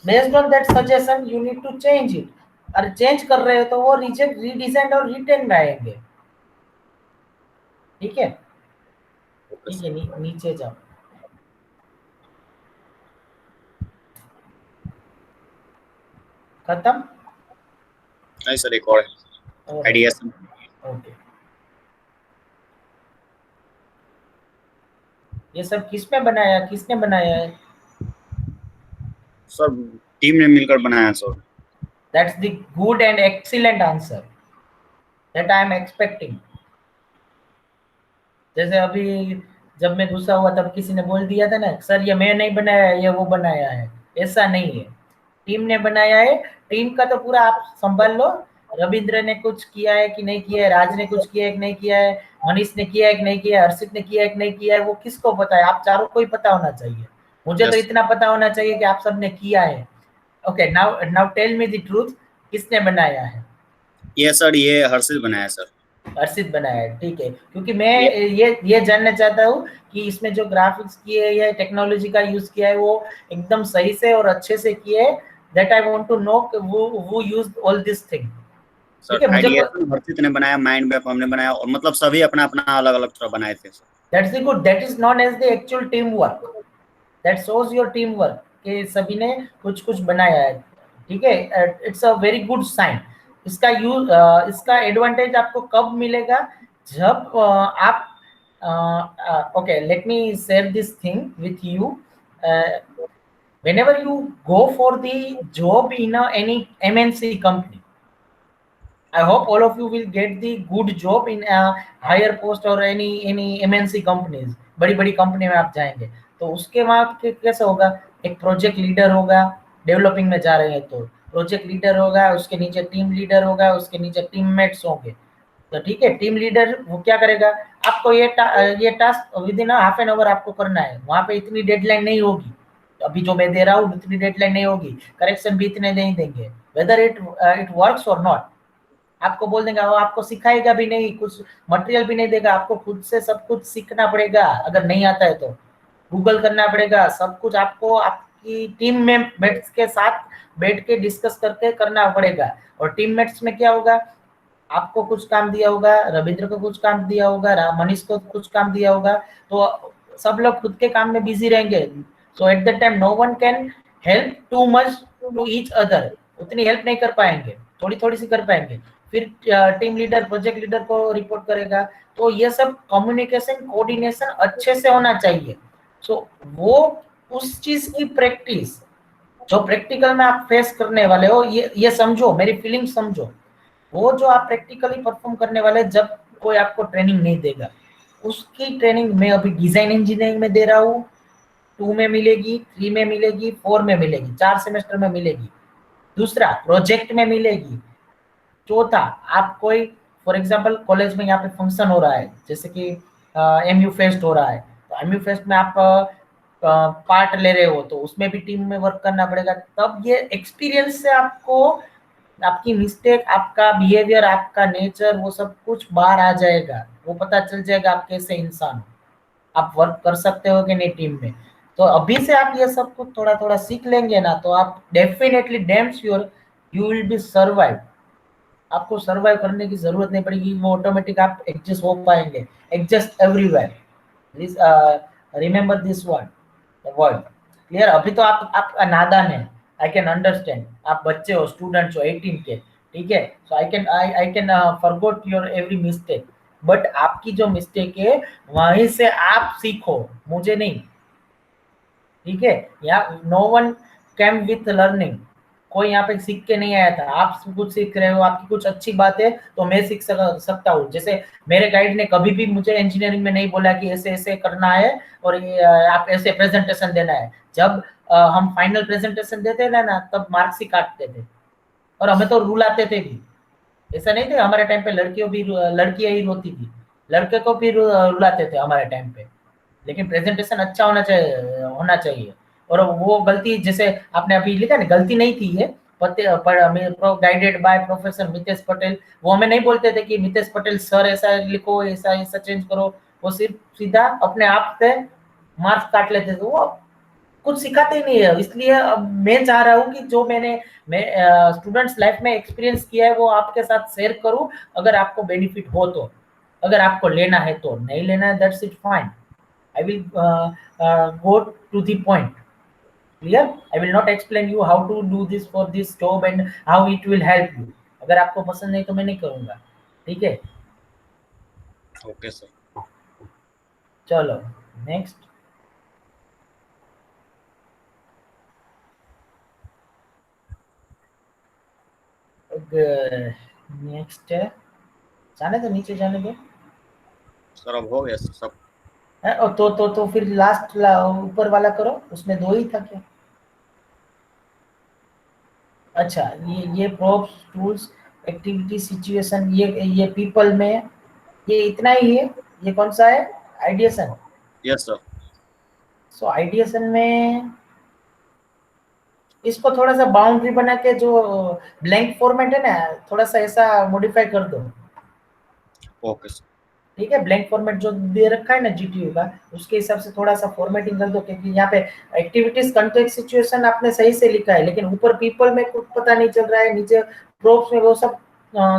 Based on that suggestion you need to change it. अरे चेंज कर रहे हो तो वो रिजेक्ट, रीडिजाइन और रिटेन में आएंगे, ठीक है? ठीक है, नीचे जाओ। खत्म? नहीं सर, एक और है आइडिएशन। ओके, ये सब किसने बनाया है? सर टीम ने मिलकर बनाया sir. That's the good and excellent answer that I am expecting। जैसे अभी जब मैं गुस्सा हुआ तब किसी ने बोल दिया था ना, सर ये मैं नहीं बनाया है, ये वो बनाया है। ऐसा नहीं है, टीम ने बनाया है। टीम का तो पूरा आप संभाल लो। रविंद्र ने कुछ किया है कि नहीं किया है, राज ने कुछ किया है कि नहीं किया है, मनीष ने किया है कि नहीं किया है, हर्षित ने किया है कि नहीं किया है, वो किसको पता है? आप चारों को ही पता होना चाहिए। मुझे तो इतना पता होना चाहिए कि आप सबने किया है। Okay, now tell me the truth, किसने बनाया है? ये सर, ये हर्षित बनाया सर। हर्षित बनाया है, ठीक है। क्योंकि मैं ये जानना चाहता हूँ कि इसमें जो ग्राफिक्स किए या टेक्नोलॉजी का यूज किया है वो एकदम सही से और अच्छे से किए है। That I want to know वो यूज्ड ऑल दिस थिंग। ठीक है, मुझे हर्षित ने बनाया, माइंड मैप हमने बनाया, और मतलब सभी अपना अपना अलग अलग तरह बनाए थे sir. That's the good, that is known as the actual team work, that shows your team work कि सभी ने कुछ कुछ बनाया है, ठीक है? It's a very good sign. इसका यूज, इसका एडवांटेज आपको कब मिलेगा? जब आप okay, let me share this thing with you. whenever you go for the job in any MNC company, I hope all of you will get the good job in a higher post or any MNC companies. बड़ी बड़ी company में आप जाएंगे तो उसके वहाँ कैसे होगा, एक प्रोजेक्ट लीडर होगा, डेवलपिंग में जा रहे हैं तो प्रोजेक्ट लीडर होगा, उसके नीचे टीम लीडर होगा, उसके नीचे टीममेट्स होंगे। तो ठीक है, टीम लीडर वो क्या करेगा, आपको ये task with in half an hour आपको करना है, वहाँ पे इतनी डेडलाइन नहीं होगी, अभी जो मैं दे रहा हूँ इतनी डेडलाइन नहीं होगी, करेक्शन भी इतने नहीं देंगे, वेदर इट वर्क्स और नॉट। आपको बोल देंगे, वो आपको सिखाएगा भी नहीं, कुछ मटेरियल भी नहीं देगा, आपको खुद से सब कुछ सीखना पड़ेगा, अगर नहीं आता है तो गूगल करना पड़ेगा, सब कुछ आपको आपकी टीम में मेट्स के साथ बैठ के डिस्कस करके करना पड़ेगा। और टीममेट्स में क्या होगा, आपको कुछ काम दिया होगा, रविंद्र को कुछ काम दिया होगा, मनीष को कुछ काम दिया होगा, तो सब लोग खुद के काम में बिजी रहेंगे। So at the time no one can help too much to each other, उतनी हेल्प नहीं कर पाएंगे, थोड़ी थोड़ी सी कर पाएंगे। फिर टीम लीडर प्रोजेक्ट लीडर को रिपोर्ट करेगा। तो ये सब कम्युनिकेशन कोऑर्डिनेशन अच्छे से होना चाहिए। सो वो उस चीज की प्रैक्टिस जो प्रैक्टिकल में आप फेस करने वाले हो, ये समझो, मेरी फीलिंग समझो, वो जो आप प्रैक्टिकली परफॉर्म करने वाले, जब कोई आपको ट्रेनिंग नहीं देगा, उसकी ट्रेनिंग मैं अभी डिजाइन इंजीनियरिंग में दे रहा हूँ, 2 में मिलेगी, 3 में मिलेगी, 4 में मिलेगी, 4 सेमेस्टर में मिलेगी। दूसरा प्रोजेक्ट में मिलेगी। चौथा, आप कोई फॉर एग्जांपल कॉलेज में यहाँ पे फंक्शन हो रहा है, जैसे कि एमयू फेस्ट हो रहा है, तो एमयू फेस्ट में आप पार्ट ले रहे हो, तो उसमें भी टीम में वर्क करना पड़ेगा। तब ये एक्सपीरियंस से आपको आपकी मिस्टेक, आपका बिहेवियर, आपका नेचर, वो सब कुछ बाहर आ जाएगा, वो पता चल जाएगा आप कैसे इंसान हो, आप वर्क कर सकते हो कि नहीं टीम में। तो अभी से आप ये सब कुछ थोड़ा थोड़ा सीख लेंगे ना, तो आप definitely damn sure you will be survive. आपको सर्वाइव करने की जरूरत नहीं पड़ेगी, वो ऑटोमेटिक आप एडजस्ट हो पाएंगे, adjust everywhere. Please remember this word clear. अभी तो आप नादान है, आई कैन अंडरस्टैंड, आप बच्चे हो, स्टूडेंट्स हो 18 के, ठीक है। So I can forgot your every mistake, but आपकी जो मिस्टेक है वहीं से आप सीखो, मुझे नहीं, ठीक है। यहाँ no one came with learning, कोई यहाँ पे सीख के नहीं आया था, आप कुछ सीख रहे हो, आपकी कुछ अच्छी बात है तो मैं सीख सकता हूँ। जैसे मेरे गाइड ने कभी भी मुझे इंजीनियरिंग में नहीं बोला कि ऐसे ऐसे करना है और ये आप ऐसे प्रेजेंटेशन देना है। जब हम फाइनल प्रेजेंटेशन देते थे ना, तब मार्क्स ही काटते थे, और हमें तो रुलाते थे भी। ऐसा नहीं थे, हमारे टाइम पे लड़कियां ही रोती थी, लड़के को भी रुलाते थे हमारे टाइम पे। लेकिन प्रेजेंटेशन अच्छा होना चाहिए। और वो गलती, जैसे आपने अभी लिखा ना, गलती नहीं थी ये, guided by professor Mitesh Patel. वो हमें नहीं बोलते थे कि मितेश पटेल सर ऐसा लिखो, ऐसा ऐसा चेंज करो, वो सिर्फ सीधा अपने आप से मार्क्स काट लेते थे, वो कुछ सिखाते ही नहीं है। इसलिए अब मैं चाह रहा हूँ कि जो मैं स्टूडेंट्स लाइफ में एक्सपीरियंस किया है वो आपके साथ शेयर करूँ, अगर आपको बेनिफिट हो तो। अगर आपको लेना है तो, नहीं लेना है that's it fine, I will go to the point. Clear? I will not explain you how to do this for this job and how it will help you. अगर आपको पसंद नहीं तो मैं नहीं करूँगा, ठीक है। Okay sir. चलो नेक्स्ट। नेक्स्ट है, जाने दो, नीचे जाने दो सर। अब हो गया सब। तो फिर लास्ट ऊपर वाला करो, उसमें 2 ही था क्या? अच्छा, ये प्रॉप्स, टूल्स, एक्टिविटी, सिचुएशन, ये पीपल में, ये इतना ही है। ये कौन सा है? Ideation. Yes sir. So ideation में इसको थोड़ा सा बाउंड्री बना के, जो ब्लैंक फॉर्मेट है ना, थोड़ा सा ऐसा मॉडिफाई कर दो। Okay sir. ठीक है, ब्लैंक फॉर्मेट जो दे रखा है ना जीटीयू का, उसके हिसाब से थोड़ा सा फॉर्मेटिंग कर दो, क्योंकि यहाँ पे एक्टिविटीज, कंटेक्स्ट, सिचुएशन आपने सही से लिखा है, लेकिन ऊपर पीपल में कुछ पता नहीं चल रहा है, नीचे प्रोप्स में वो सब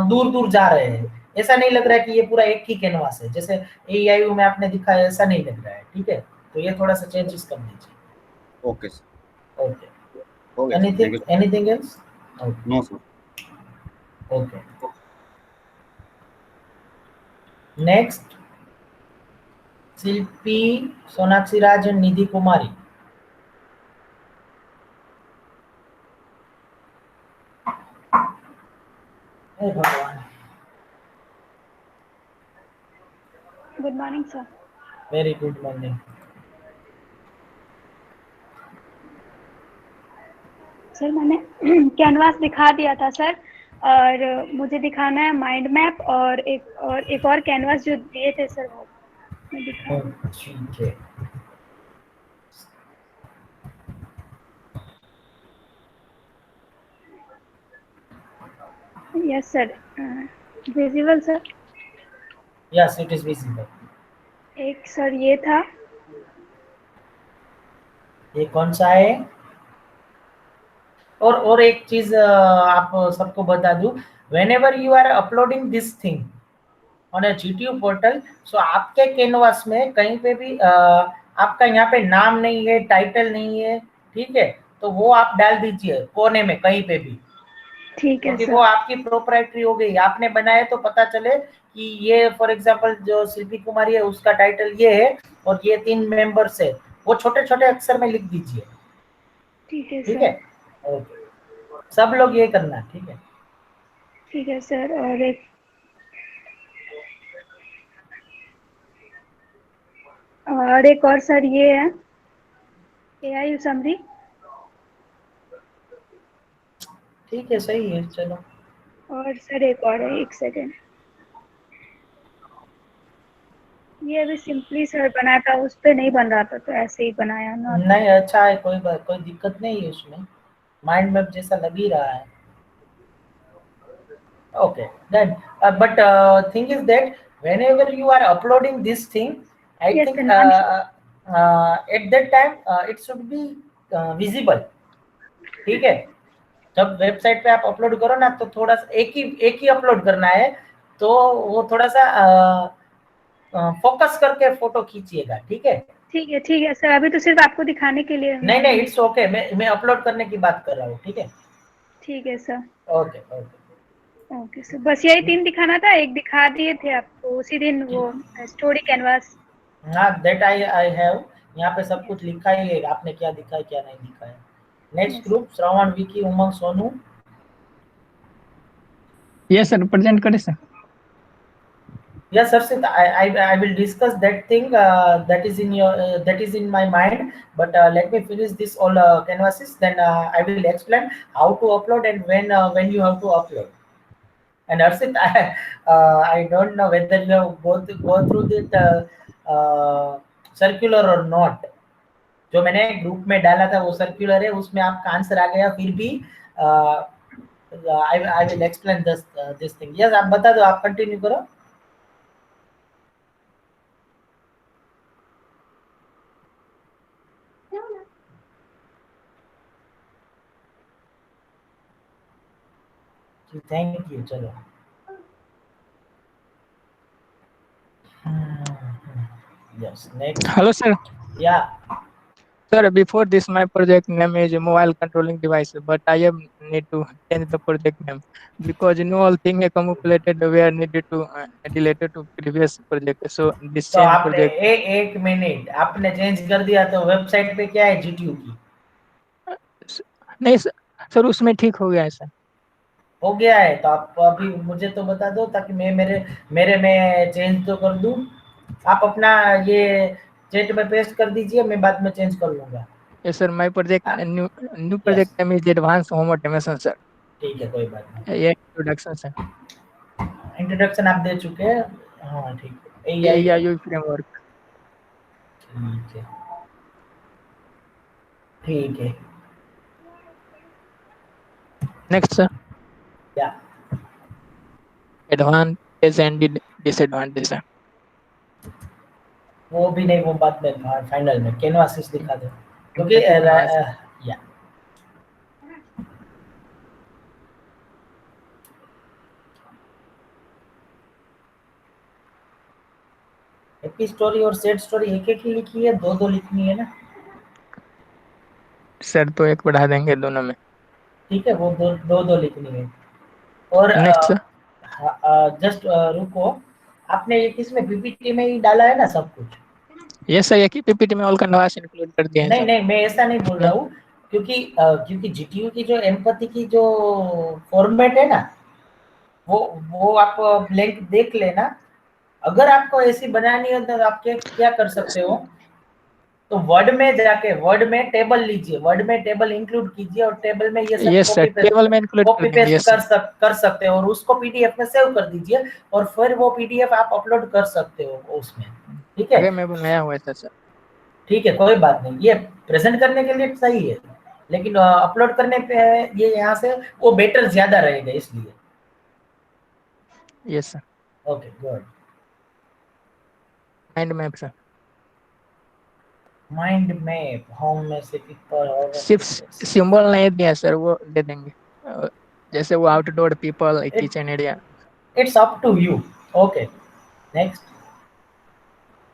दूर दूर जा रहे हैं। ऐसा नहीं लग रहा है कि ये पूरा एक ही कैनवास है, जैसे एआईयू में आपने दिखाया, ऐसा नहीं लग रहा है, ठीक है। तो ये थोड़ा सा चेंजेस कर दीजिए। Okay sir. Okay, anything else? No sir. Okay, next Shilpi, Sonakshi Raj and Nidhi Kumari. हे भगवान। Good morning sir. Very good morning. Sir मैंने कैनवास दिखा दिया था सर, और मुझे दिखाना है माइंड मैप और एक और कैनवास जो दिए थे सर वो मैं दिखा। ठीक है। Yes sir, visible sir. Yes it is visible. एक सर ये था। ये कौन सा है? और एक चीज आप सबको बता दूं, whenever you are uploading this thing on a GTU portal, so आपके कैनवास में कहीं पे भी आपका यहाँ पे नाम नहीं है, टाइटल नहीं है, ठीक है, तो वो आप डाल दीजिए कोने में कहीं पे भी, ठीक है क्योंकि सर। वो आपकी प्रोप्राइटरी हो गई, आपने बनाया तो पता चले कि ये फॉर एग्जांपल जो शिल्पी कुमारी है उसका टाइटल ये है और ये 3 मेंबर्स है, वो छोटे छोटे अक्षर में लिख दीजिए। ठीक है ठीक सर। है, ओके, सब लोग ये करना, ठीक है। ठीक है सर। और एक और सर ये है AI समरी। ठीक है, सही है, चलो। और सर एक और है, एक सेकेंड, ये अभी सिंपली सर बनाया था, उस पे नहीं बन रहा था तो ऐसे ही बनाया ना। नहीं अच्छा है, कोई दिक्कत नहीं है उसमें, माइंड मैप जैसा लग ही रहा है। Okay, then but thing is that whenever you are uploading this thing, I Yes, think sir, at that time it should be visible, ठीक है। जब वेबसाइट पे आप अपलोड करो ना तो थोड़ा सा एक ही अपलोड करना है, तो वो थोड़ा सा फोकस करके फोटो खींचिएगा, ठीक है। ठीक है सर, अभी तो सिर्फ आपको दिखाने के लिए नहीं इट्स ओके, मैं अपलोड करने की बात कर रहा हूँ, ठीक है। ठीक है sir. Okay okay okay sir, बस यही 3 दिखाना था, एक दिखा दिए थे आपको उसी दिन वो स्टोरी कैनवास। हाँ दैट आई हैव, यहाँ पे सब कुछ लिखा ही है, आपने क्या दिखा क्या नहीं दिखा है। नेक्स्ट ग्रुप श्रवण, विकी, उमंग, सोनू। यस सर, प्रेजेंट करें sir. Yes, Arshit, I will discuss that thing that is in your that is in my mind. But let me finish this all canvases. Then I will explain how to upload and when you have to upload. And Arshit, I don't know whether you have go through that circular or not. जो मैंने group में डाला था वो circular है, उसमें आपका answer आ गया, फिर भी I will explain this thing. Yes, आप बता दो, आप कंटिन्यू करो। थैंक यू, चलो। Yes, next. Hello sir. Yeah. Sir, before this my project name is mobile controlling device, but I am need to change the project name because all thing accumulated were needed to related to previous project. So this तो change आपने project. एक minute, आपने change कर दिया तो website पे क्या है GTU की? नहीं सर, उसमें ठीक हो गया है सर। हो गया है तो आप अभी मुझे तो बता दो ताकि मैं मेरे में चेंज तो कर दूं। आप अपना ये चैट में पेस्ट कर दीजिए, मैं बाद में चेंज कर लूंगा। Yes sir, my project new project name is advanced home automation sir. ठीक है, कोई बात नहीं। ये इंट्रोडक्शन सर। इंट्रोडक्शन आप दे चुके हैं, हाँ ठीक है। AIU framework. ठीक है। Next sir. या एडवांटेज एंड डिसएडवांटेज है। वो भी नहीं, वो बात में फाइनल में कैनवासिस दिखा दो, क्योंकि या हैप्पी स्टोरी और सैड स्टोरी एक ही लिखी है, दो लिखनी है ना सर? तो एक बढ़ा देंगे दोनों में। ठीक है, वो दो लिखनी है। और नेक्स्ट जस्ट रुको, आपने ये किसमें पीपीटी में ही डाला है ना सब कुछ? यस सर, एक ही पीपीटी में ऑल कैनवास इंक्लूड कर दिए हैं। नहीं मैं ऐसा नहीं बोल रहा हूँ, क्योंकि जीटीयू की जो एम्पैथी की जो फॉर्मेट है ना, वो आप ब्लैंक देख लेना, अगर आपको ऐसी बनानी हो तो आप क्या कर सकते हो, तो वर्ड में जाके वर्ड में टेबल लीजिए, वर्ड में टेबल इंक्लूड कीजिए और टेबल में ये सब यस सर, टेबल में इंक्लूड कर देंगे। यस कर सकते हो और उसको पीडीएफ में सेव कर दीजिए और फिर वो पीडीएफ आप अपलोड कर सकते हो उसमें, ठीक है। आगे मैं बनाया हुआ था सर। ठीक है, कोई बात नहीं, ये प्रेजेंट करने के लिए सही है, लेकिन अपलोड करने पे ये यहाँ से वो बेटर ज्यादा रहेगा इसलिए। Yes sir. Okay good. Mind map sir. Mind map home में से पीपल और सिर्फ सिंबल नहीं दिया सर, वो दे देंगे जैसे वो outdoor people, kitchen area. It's up to you. Okay next.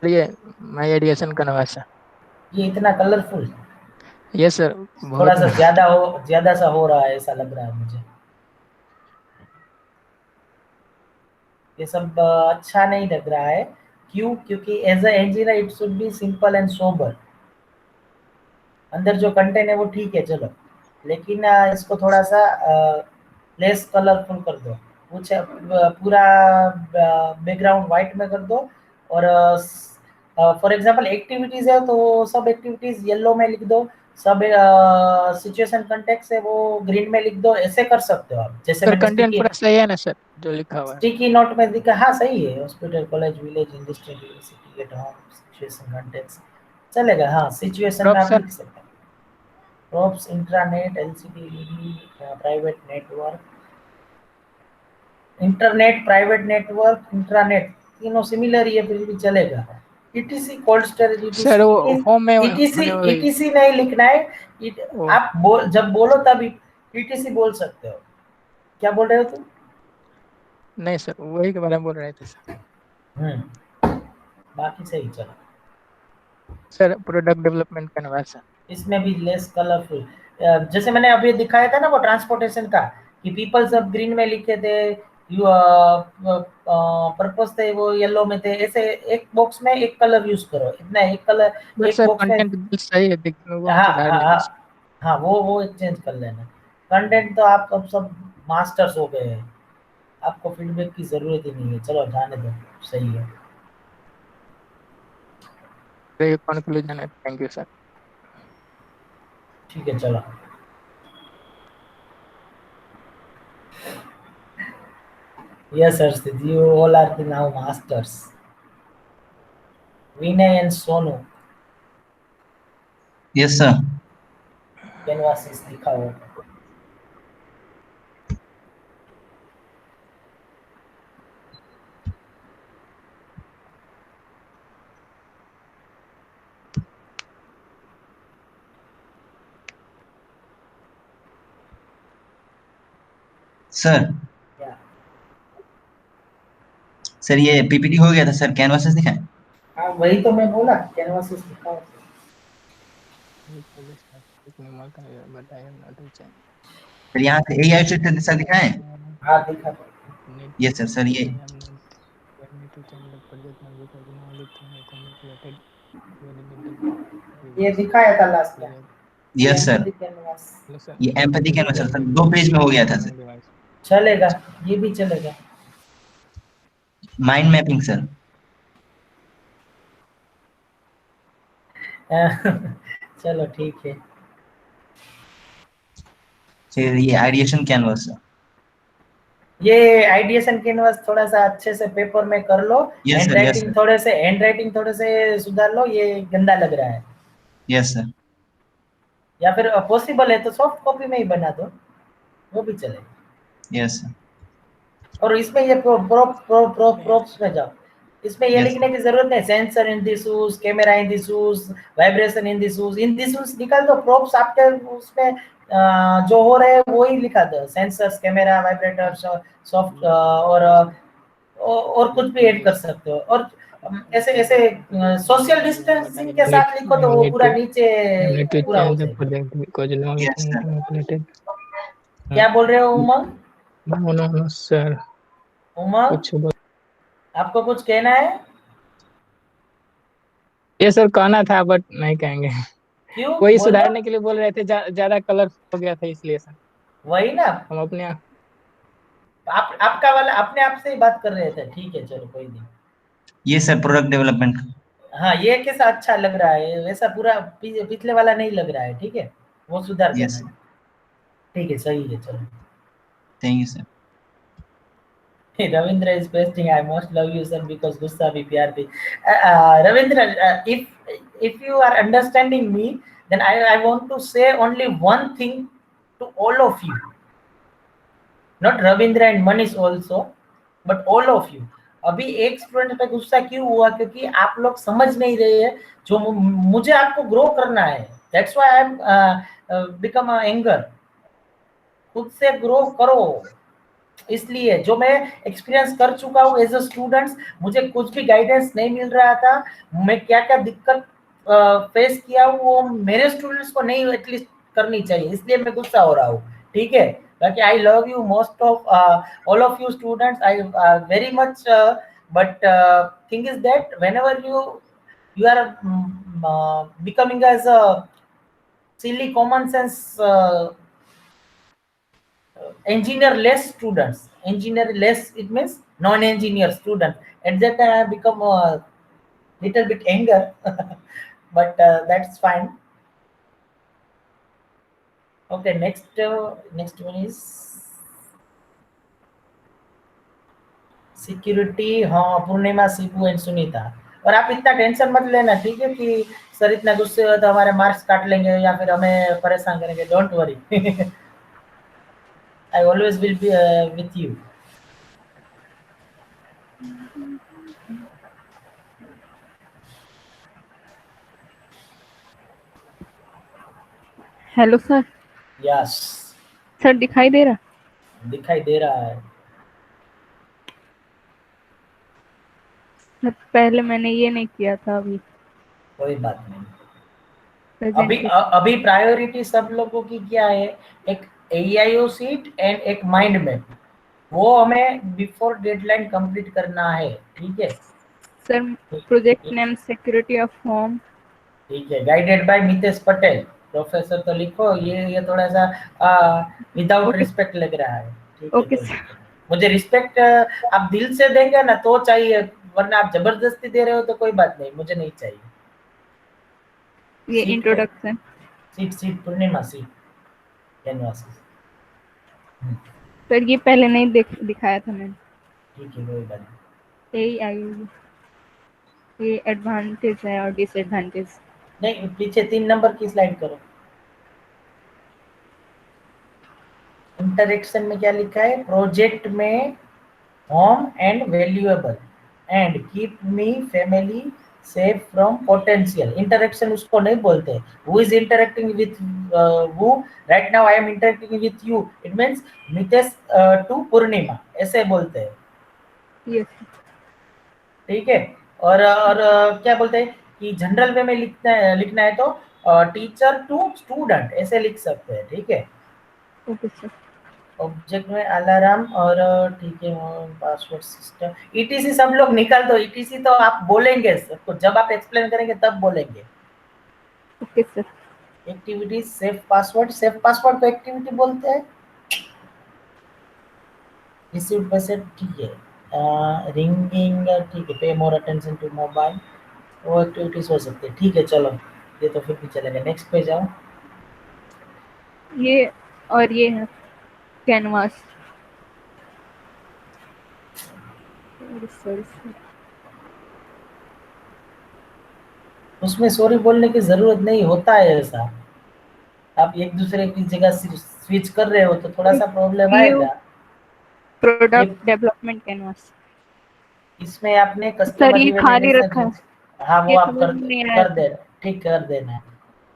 ये माय एडिएशन कैनवास है। ये इतना कलरफुल। यस सर, थोड़ा सा ज्यादा सा हो रहा है ऐसा लग रहा है मुझे। ये सब अच्छा नहीं लग रहा है। क्यों? क्योंकि as a engineer it should be simple and sober. अंदर जो कंटेंट है वो ठीक है चलो, लेकिन इसको थोड़ा सा लेस कलरफुल कर दो, कुछ पूरा बैकग्राउंड वाइट में कर दो और फॉर एग्जांपल एक्टिविटीज है तो सब एक्टिविटीज येलो में लिख दो, सब सिचुएशन कंटेक्स्ट है वो ग्रीन में लिख दो, ऐसे कर सकते हो आप। जैसे सर कंटेंट पूरा सही है ना सर जो लिखा हुआ है? स्टिकी नोट में दिखा, हाँ सही है। Hospital, college, village, industry, university, at home, situation context चलेगा। हाँ सिचुएशन में आप लिख सकते हैं। Props, intranet, LCD, private network, internet, private network, intranet तीनों सिमिलर ही है फिर भी चलेगा। ईटीसी, कोल्ड स्टोरेज, सर वो होम में ईटीसी नहीं लिखना है। आप जब बोलो तब ईटीसी बोल सकते हो। क्या बोल रहे हो तुम? नहीं सर वही के बारे में बोल रहे थे सर। बाकी सही चलो। सर प्रोडक्ट डेवलपमेंट कैनवास है। इसमें भी लेस कलरफुल, जैसे मैंने अभी दिखाया था ना वो ट्रांसपोर्टेशन का, कि पीपल सब ग्रीन में लिखे थे, पर्पस थे वो येलो में थे, ऐसे एक बॉक्स में एक कलर यूज करो, इतना एक कलर एक बॉक्स में। कंटेंट सही है दिखने में, वो हाँ वो एक्सचेंज कर लेना। कंटेंट तो आप अब सब मास्टर्स हो गए हैं, आपको फीडबैक की जरूरत ही नहीं है, चलो जाने दो, सही है। कंक्लूजन है। Thank you sir. ठीक है चलो। Yes, sir. You all are now masters. Vinay and Sonu. Yes, sir. Canvas is दिखाओ। सर सर ये पीपीटी हो गया था सर, कैनवासेस दिखाएं? हाँ वही तो मैं बोला, कैनवासेस दिखाओ। सर यहाँ से एआई सर दिखाएं? हाँ दिखा। Yes sir. सर ये दिखाया था लास्ट में। यस सर, ये एम्पैथी कैनवास सर 2 पेज में हो गया था सर। चलेगा, ये भी चलेगा। Mind mapping sir. चलो ठीक है। फिर ये आइडिएशन कैनवास सर। ये आइडिएशन कैनवास थोड़ा सा अच्छे से पेपर में कर लो, हैंड राइटिंग थोड़े से सुधार लो, ये गंदा लग रहा है। Yes sir. या फिर पॉसिबल है तो सॉफ्ट कॉपी में ही बना दो, वो भी चलेगा। Yes sir. और इसमें ये प्रोप्स में जाओ, इसमें ये लिखने की जरूरत नहीं, sensor in the shoes, camera in the shoes, vibration in the shoes, निकाल दो। प्रोप्स आपके उसमें जो हो रहे हैं वो ही लिखा दो, सेंसर्स, कैमरा, वाइब्रेटर, सॉफ्ट और कुछ भी ऐड कर सकते हो। और ऐसे ऐसे सोशल डिस्टेंसिंग के साथ लिखो तो वो पूरा नीचे पूरा हो जाएगा। क्या बोल रहे हो उमंग? No sir. उमंग आपको कुछ कहना है? ये सर कहना था बट नहीं कहेंगे। क्यों? कोई सुधारने के लिए बोल रहे थे, ज्यादा कलर हो गया था इसलिए सर। वही ना, हम अपने आपका वाला अपने आप से ही बात कर रहे थे। ठीक है चलो कोई नहीं। ये सर प्रोडक्ट डेवलपमेंट। हाँ ये कैसा अच्छा लग रहा है, वैसा पूरा पिछले वाला नहीं लग रहा है, ठीक है वो सुधार यस देना। ठीक है सही है, चलो। Thank you sir. Ravindra is pasting, I most love you sir because gussa bhi pyar bhi. Ravindra, if you are understanding me, then I want to say only one thing to all of you, not Ravindra and Manish also, but all of you. अभी एक student पे गुस्सा क्यों हुआ, क्योंकि आप लोग समझ नहीं रहे हैं जो मुझे आपको ग्रो करना है, that's why I am become anger. खुद से ग्रो करो, इसलिए जो मैं एक्सपीरियंस कर चुका हूँ एज अ स्टूडेंट्स, मुझे कुछ भी गाइडेंस नहीं मिल रहा था, मैं क्या क्या दिक्कत फेस किया हूँ वो मेरे स्टूडेंट्स को नहीं एटलीस्ट करनी चाहिए, इसलिए मैं गुस्सा हो रहा हूँ, ठीक है। बाकी I love you most of all of you students, I very much, but thing is that whenever you are becoming as a silly common sense engineer less students, engineer less, it means non-engineer student, at that time I become a little bit anger but that's fine. Okay, next one is security। हाँ पूर्णिमा, Shibu and Sunita. और आप इतना tension मत लेना, ठीक है, कि sir इतना गुस्से हो तो हमारे मार्क्स काट लेंगे या फिर हमें परेशान करेंगे, don't worry I always will be with you. Hello sir. Yes sir दिखाई दे रहा? दिखाई दे रहा है। पहले मैंने ये नहीं किया था, अभी कोई बात नहीं। अभी प्रायोरिटी सब लोगों की क्या है, एक AIO सीट एंड एक माइंड मैप, वो हमें बिफोर डेडलाइन कंप्लीट करना है, ठीक है sir. Project name security of home, ठीक है, guided by Mitesh Patel. Professor तो लिखो, ये थोड़ा सा विदाउट रिस्पेक्ट लग रहा है, ठीक है। Okay sir. मुझे रिस्पेक्ट आप दिल से देंगे ना तो चाहिए, वरना आप जबरदस्ती दे रहे हो तो कोई बात नहीं, मुझे नहीं चाहिए। ये इंट्रोडक्शन सीट पूर्णिमा, सीट कैनवास। सर ये पहले नहीं दिखाया था मैंने, ठीक है कोई बात नहीं। ये एडवांटेज है और डिसएडवांटेज। नहीं, पीछे 3 नंबर की स्लाइड करो। इंटरेक्शन में क्या लिखा है, प्रोजेक्ट में home and valuable and keep me family safe from potential. Interaction उसको नहीं बोलते, who is interacting with who, right now I am interacting with you, it means Mitesh to Purnima, ऐसे बोलते हैं, यस ठीक है। और क्या बोलते हैं कि जनरल वे में लिखना है तो टीचर टू स्टूडेंट ऐसे लिख सकते हैं, ठीक है। Okay sir. ऑब्जेक्ट में अलार्म और ठीक है, पासवर्ड सिस्टम ETC सब लोग निकाल दो। ETC तो आप बोलेंगे सबको, जब आप एक्सप्लेन करेंगे तब बोलेंगे। Okay sir. Activity safe password को एक्टिविटी बोलते हैं। रिसीव मैसेज, ठीक है। रिंगिंग, ठीक है। पे मोर अटेंशन टू मोबाइल, वो एक्टिविटीज हो सकती है, ठीक है। चलो ये तो फिर भी चलेगा। नेक्स्ट पे जाओ। ये और ये है कैनवास। उसमें सॉरी बोलने की जरूरत नहीं होता है ऐसा, आप एक दूसरे की जगह स्विच कर रहे हो तो थोड़ा सा प्रॉब्लम आएगा। प्रोडक्ट डेवलपमेंट कैनवास, इसमें आपने कस्टमर ये खाली रखा है। हाँ वो आप कर देना, ठीक कर देना।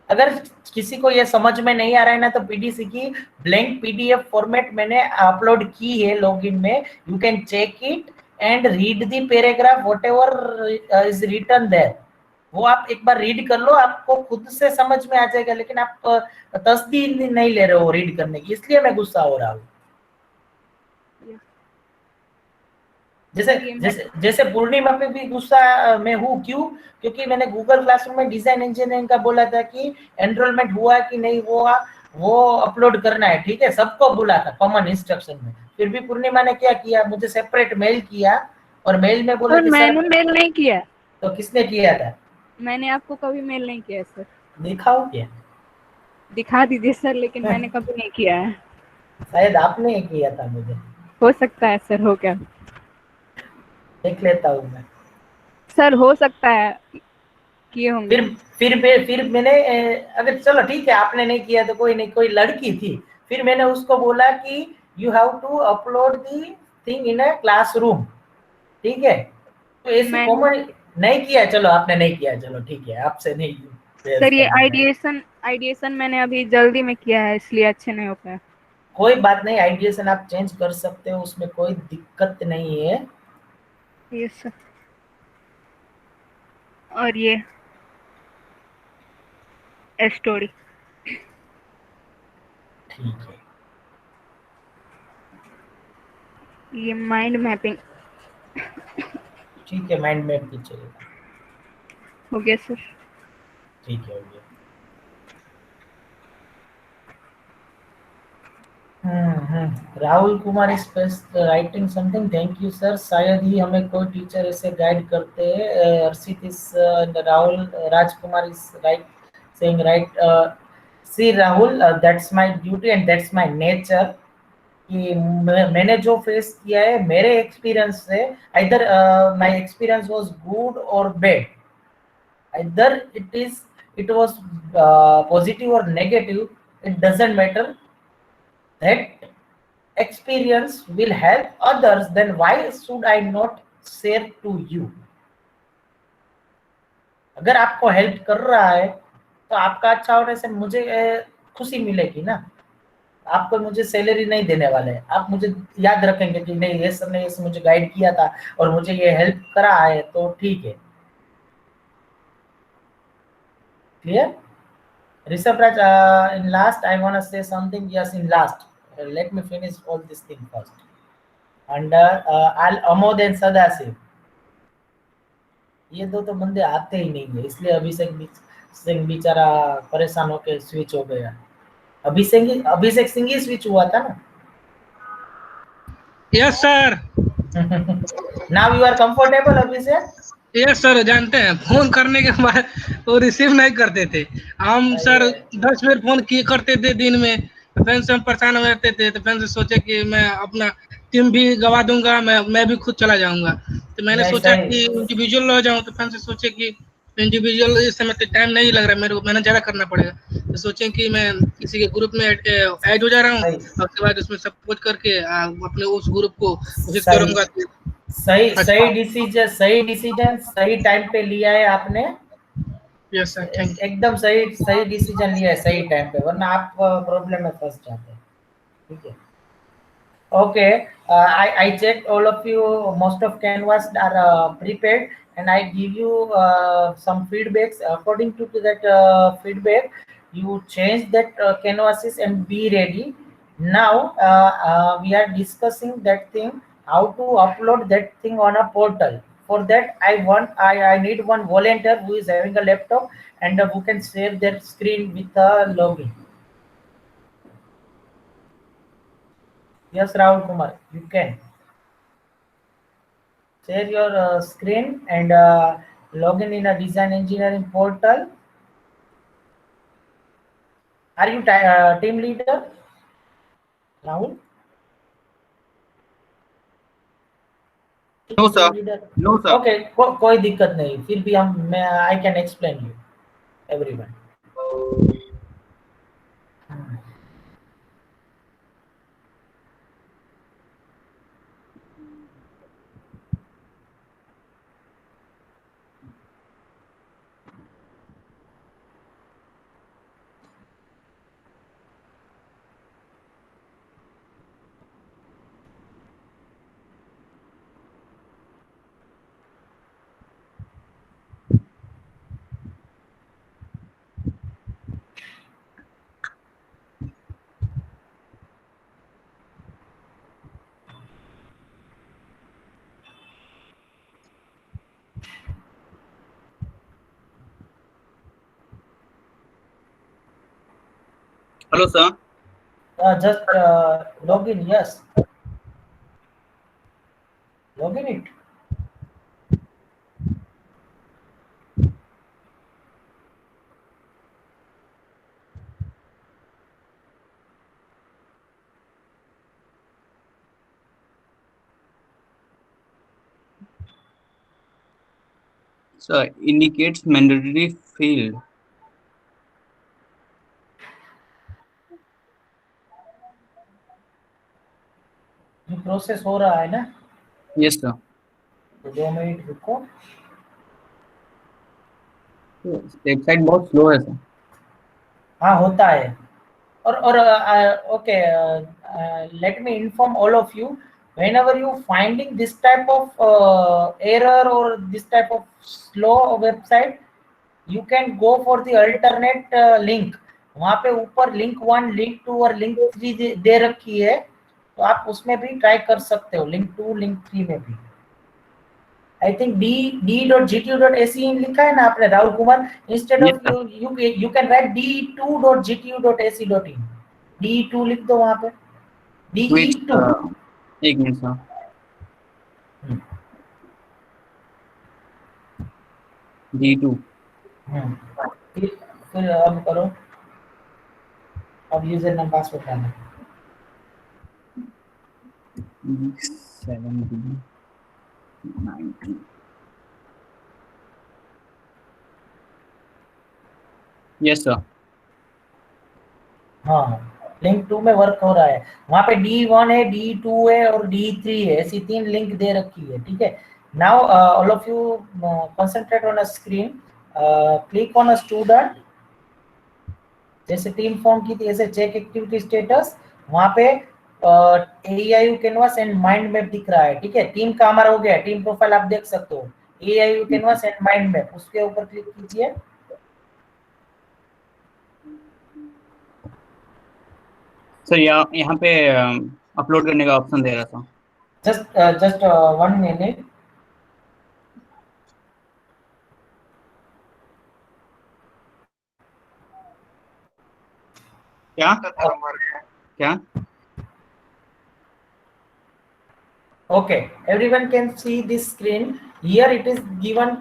अगर किसी को ये समझ में नहीं आ रहा है ना तो PDC की ब्लैंक PDF फॉर्मेट मैंने अपलोड की है लॉगिन में, you can check it and read the paragraph whatever is written there. वो आप एक बार रीड कर लो, आपको खुद से समझ में आ जाएगा, लेकिन आप तस्दीक नहीं ले रहे हो रीड करने की, इसलिए मैं गुस्सा हो रहा हूँ। जैसे पूर्णिमा पे भी गुस्सा में हूँ, क्यों? क्योंकि मैंने गूगल क्लासरूम में डिजाइन इंजीनियरिंग का बोला था कि एनरोलमेंट हुआ कि नहीं हुआ वो अपलोड करना है, ठीक है, सबको बोला था कॉमन इंस्ट्रक्शन में। फिर भी पूर्णिमा ने क्या किया, मुझे सेपरेट मेल किया और मेल में बोले सर कि मैंने सर, मेल नहीं किया। तो किसने किया था? मैंने आपको कभी मेल नहीं किया सर। दिखाओ क्या? दिखा दीजिए सर, लेकिन मैंने कभी नहीं किया है। शायद आपने किया था, मुझे हो सकता है सर, हो क्या? देख लेता हूँ मैं। सर हो सकता है किए होंगे। फिर मैंने अगर चलो ठीक है, आपने नहीं किया तो कोई नहीं, कोई लड़की थी, फिर मैंने उसको बोला कि you have to upload the thing in a classroom, ठीक है? तो ऐसे मैंने कॉमन नहीं किया, चलो आपने नहीं किया, चलो ठीक है, आपसे नहीं बहस सर ये करनी है। आइडिएशन मैंने अभी जल्दी में किया है, इसलिए अच्छे नहीं हो पाया। कोई बात नहीं, आइडिएशन आप चेंज कर सकते हो, उसमें कोई दिक्कत नहीं है। Yes sir. और ये स्टोरी ठीक है, ये माइंड मैपिंग ठीक है, माइंड मैप भी चलेगा। हो गया सर। ठीक है, हो गया। Rahul Kumar is writing something, thank you sir. शायद ही हमें कोई टीचर ऐसे गाइड करते हैं। Arshit is Rahul Rajkumar is right saying right. See Rahul, that's my duty and that's my nature कि मैंने जो फेस किया है मेरे एक्सपीरियंस से, either my experience was good और bad, either it was positive और negative, it doesn't matter, that experience will help others, then why should I not share to you? अगर आपको हेल्प कर रहा है तो आपका अच्छा होने से मुझे खुशी मिलेगी ना। आपको मुझे सैलरी नहीं देने वाले हैं, आप मुझे याद रखेंगे कि नहीं ये सर ने इसे मुझे गाइड किया था और मुझे ये हेल्प करा है, तो ठीक है। Clear? Rishabh Raj, in last I want to say something. Yes, in last, let me finish all this thing first. Under Al Amod and Sadasiv, ये दो तो बंदे आते ही नहीं है, इसलिए अभिषेक सिंह बेचारा परेशान होकर स्विच हो गया। अभिषेक सिंह ही स्विच हुआ था ना? Yes sir. Now you are comfortable Abhishek? Yes sir, जानते हैं फोन करने के बाद वो रिसीव नहीं करते थे। हम सर 10 बार फोन किए करते थे दिन में, फैन से हम परेशान हो जाते थे, तो फैन से सोचे कि मैं अपना टीम भी गवा दूंगा, मैं भी खुद चला जाऊंगा। तो मैंने सोचा कि इंडिविजुअल हो जाऊं, तो फैन से सोचे कि इंडिविजुअल इस समय तो टाइम नहीं लग रहा है मेरे को, मेहनत ज़्यादा करना पड़ेगा, तो सोचे कि मैं किसी के ग्रुप में ऐड हो जा रहा हूँ, उसके बाद उसमें सपोर्ट करके अपने उस ग्रुप को कोशिश करूंगा। सही डिसीजन सही टाइम पे लिया है आपने। Yes sir, thank you. एकदम सही डिसीजन लिया है सही टाइम पे, वरना आप प्रॉब्लम में फंस जाते हैं। ठीक है, okay. I checked all of you, most of canvas are prepared, and I give you some feedbacks. According to that feedback, you change that canvases and be ready. Now we are discussing that thing, how to upload that thing on a portal. For that I need one volunteer who is having a laptop and who can share their screen with a login. Yes, Rahul Kumar, you can share your screen and log in a design engineering portal. Are you team leader, Rahul? No sir. No sir. Okay, कोई दिक्कत नहीं, फिर भी I can explain you everyone. Hello sir. Just log in. Yes, log in it. So indicates mandatory field. ये process हो रहा है ना? Yes sir. तो 2 मिनट रुको। वेबसाइट बहुत स्लो है सर। हाँ होता है। और okay, let me inform all of you, whenever you finding this type of error or this type of slow website, you can go for the alternate link। वहाँ पे ऊपर link 1, link 2 और link 3 दे रखी है, तो आप उसमें भी ट्राई कर सकते हो, link 2 link 3 में भी। आई थिंक d.gtu.ac लिखा है ना आपने Rahul Kumar, instead of you can write d2.gtu.ac.in, d2 लिख दो वहां पे, de2। एक मिनट सर। d2 फिर अब करो, अब यूजर नेम पासवर्ड डालना। 7 यस सर। हाँ लिंक 2 में वर्क हो रहा है, वहां पे d1 है, d2 है और d3 है, ऐसी 3 लिंक दे रखी है, ठीक है। Now all of you concentrate on a screen, click on a student, जैसे टीम फॉर्म की थी ऐसे चेक एक्टिविटी स्टेटस, वहां पे AIU canvas and mind map दिख रहा है, ठीक है। टीम का हमारा हो गया, टीम प्रोफाइल आप देख सकते हो, AIU canvas and mind map, उसके ऊपर क्लिक कीजिए। सर यहाँ पे अपलोड करने का ऑप्शन दे रहा था। Just 1 minute. क्या? Okay, everyone can see this screen. Here it is given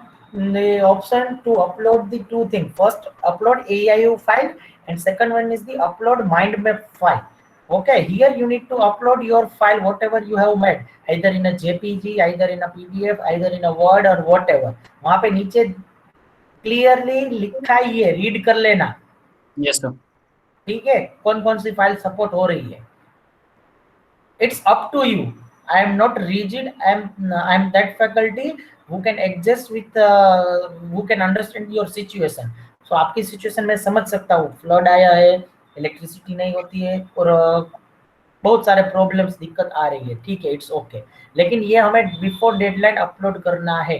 the option to upload the 2 things. First, upload AIU file, and second one is the upload mind map file. Okay, here you need to upload your file, whatever you have made, either in a JPG, either in a PDF, either in a Word or whatever. वहाँ पे नीचे clearly लिखा ही है, read कर लेना। Yes sir. ठीक है, कौन कौन सी फाइल सपोर्ट हो रही है। It's up to you. I am not rigid. I am that faculty who can adjust with who can understand your situation. So आपकी सिचुएशन में समझ सकता हूँ, फ्लड आया है, इलेक्ट्रिसिटी नहीं होती है और बहुत सारे प्रॉब्लम्स दिक्कत आ रही है, ठीक है, इट्स ओके। लेकिन ये हमें बिफोर डेडलाइन अपलोड करना है,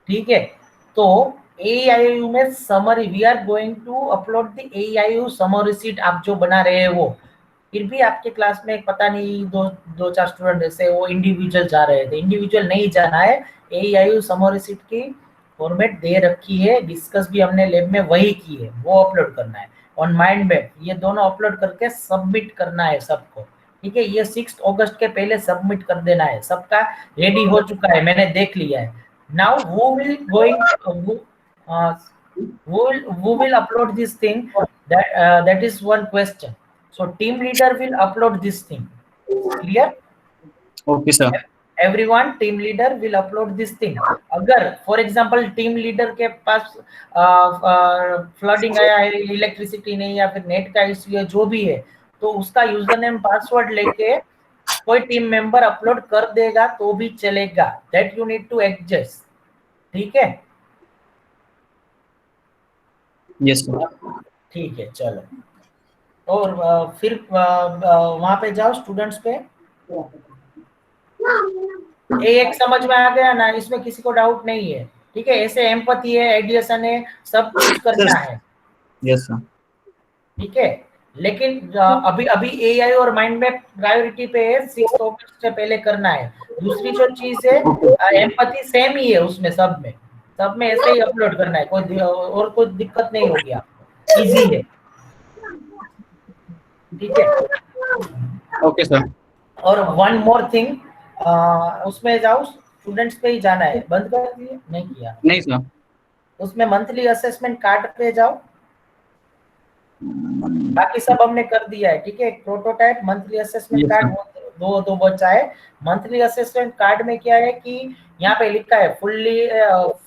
ठीक है। तो AIU में summary, we are going to upload the AIU summary sheet, आप जो बना रहे हैं वो। फिर भी आपके क्लास में पता नहीं दो चार स्टूडेंट ऐसे वो इंडिविजुअल जा रहे थे, इंडिविजुअल नहीं जाना है। AIU समरी शीट की फॉर्मेट दे रखी है, डिस्कस भी हमने लैब में वही की है, वो अपलोड करना है। ऑन माइंड मैप ये दोनों अपलोड करके सबमिट करना है सबको, ठीक है। ये 6 अगस्त के पहले सबमिट कर देना है, सबका रेडी हो चुका है, मैंने देख लिया है। Now who will upload this thing, that is one question. So team leader will upload this thing, clear? Okay sir. Everyone, team leader will upload this thing. अगर फॉर एग्जांपल टीम लीडर के पास flooding आया है, electricity नहीं या फिर net का issue है, जो भी है, तो उसका यूजर नेम पासवर्ड लेके कोई टीम मेंबर अपलोड कर देगा तो भी चलेगा, that you need to adjust, ठीक है। Yes sir. ठीक है, चलो। और फिर वहां पे जाओ स्टूडेंट्स पे, एक समझ में आ गया ना, इसमें किसी को डाउट नहीं है, ठीक है। ऐसे एम्पैथी है, एडिशन है, सब कुछ करना है। Yes sir. ठीक है, लेकिन अभी AI और माइंड मैप प्रायोरिटी पे है, 6 अगस्त से पहले करना है। दूसरी जो चीज है, एम्पैथी सेम ही है उसमें, सब में ऐसे ही अपलोड करना है, कोई और कोई दिक्कत नहीं होगी, आपको इजी है, ठीक है। Okay sir. और वन मोर थिंग, उसमें जाओ, स्टूडेंट्स पे ही जाना है, बंद कर दिए नहीं किया? नहीं सर। उसमें मंथली असेसमेंट कार्ड पे जाओ, बाकी सब हमने कर दिया है, ठीक है। प्रोटोटाइप, मंथली असेसमेंट कार्ड, दो बचा है। मंथली असेसमेंट कार्ड में क्या है कि यहाँ पे लिखा है fully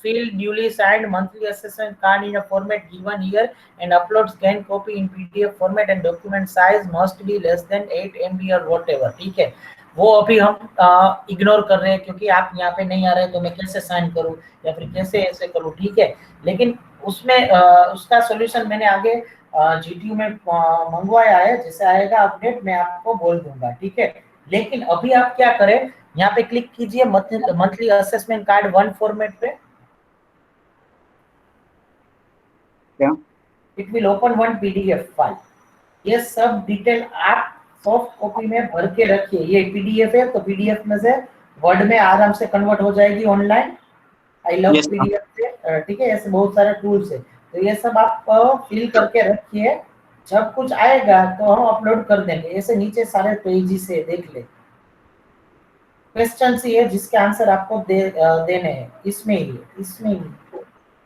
filled duly signed monthly assessment card in a format given here and upload scan copy in PDF format and document size must be less than 8 MB और व्हाटएवर। ठीक है, वो अभी हम इग्नोर कर रहे हैं क्योंकि आप यहाँ पे नहीं आ रहे तो मैं कैसे साइन करूँ या फिर कैसे ऐसे करूँ। ठीक है, लेकिन उसमें उसका सॉल्यूशन मैंने आगे जीटीयू में मंगवाया है, जैसे आएगा अपडेट मैं आपको बोल दूंगा। ठीक है, लेकिन अभी आप क्या करें, यहाँ पे क्लिक कीजिए मंथली असेसमेंट कार्ड 1 फॉर्मेट पे। क्या it will open 1 PDF file. ये सब डिटेल आप सॉफ्ट कॉपी में भर के रखिए। ये पीडीएफ है तो पीडीएफ में से वर्ड में आराम से कन्वर्ट हो जाएगी online. I love Yes, sir. PDF से। ठीक है, ऐसे बहुत सारे टूल्स है, तो ये सब आप फिल करके रखिए। जब कुछ आएगा तो हम अपलोड कर देंगे। ऐसे नीचे सारे पेज से देख ले, क्वेश्चन ही है जिसके आंसर आपको देने हैं। इसमें ही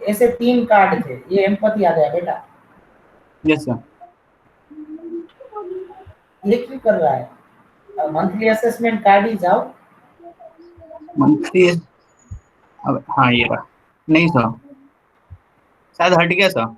ऐसे 3 कार्ड थे। ये एम्पैथी आ गया बेटा। Yes sir. ये क्यों कर रहा है? मंथली असेसमेंट कार्ड ही जाओ। मंथली अब हाँ ये रहा। नहीं सर, शायद हट गया सर।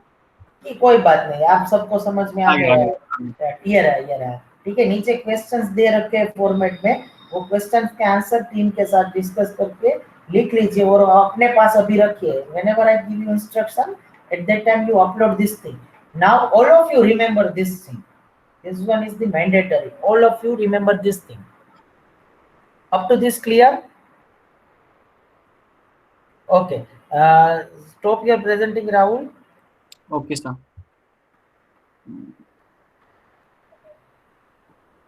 कोई बात नहीं, आप सबको समझ में आ गया, गया। ये रहा। ठीक है, नीचे क्वेश्चंस दे रखे हैं फॉर्मेट में, वो क्वेश्चंस के आंसर टीम के साथ डिस्कस करके लिख लीजिए और अपने पास अभी रखिए। whenever I give you instruction at that time you upload this thing. Now all of you remember this thing. This one is the mandatory. All of you remember this thing. Up to this clear? Okay. Stop your presenting, Rahul. Okay sir.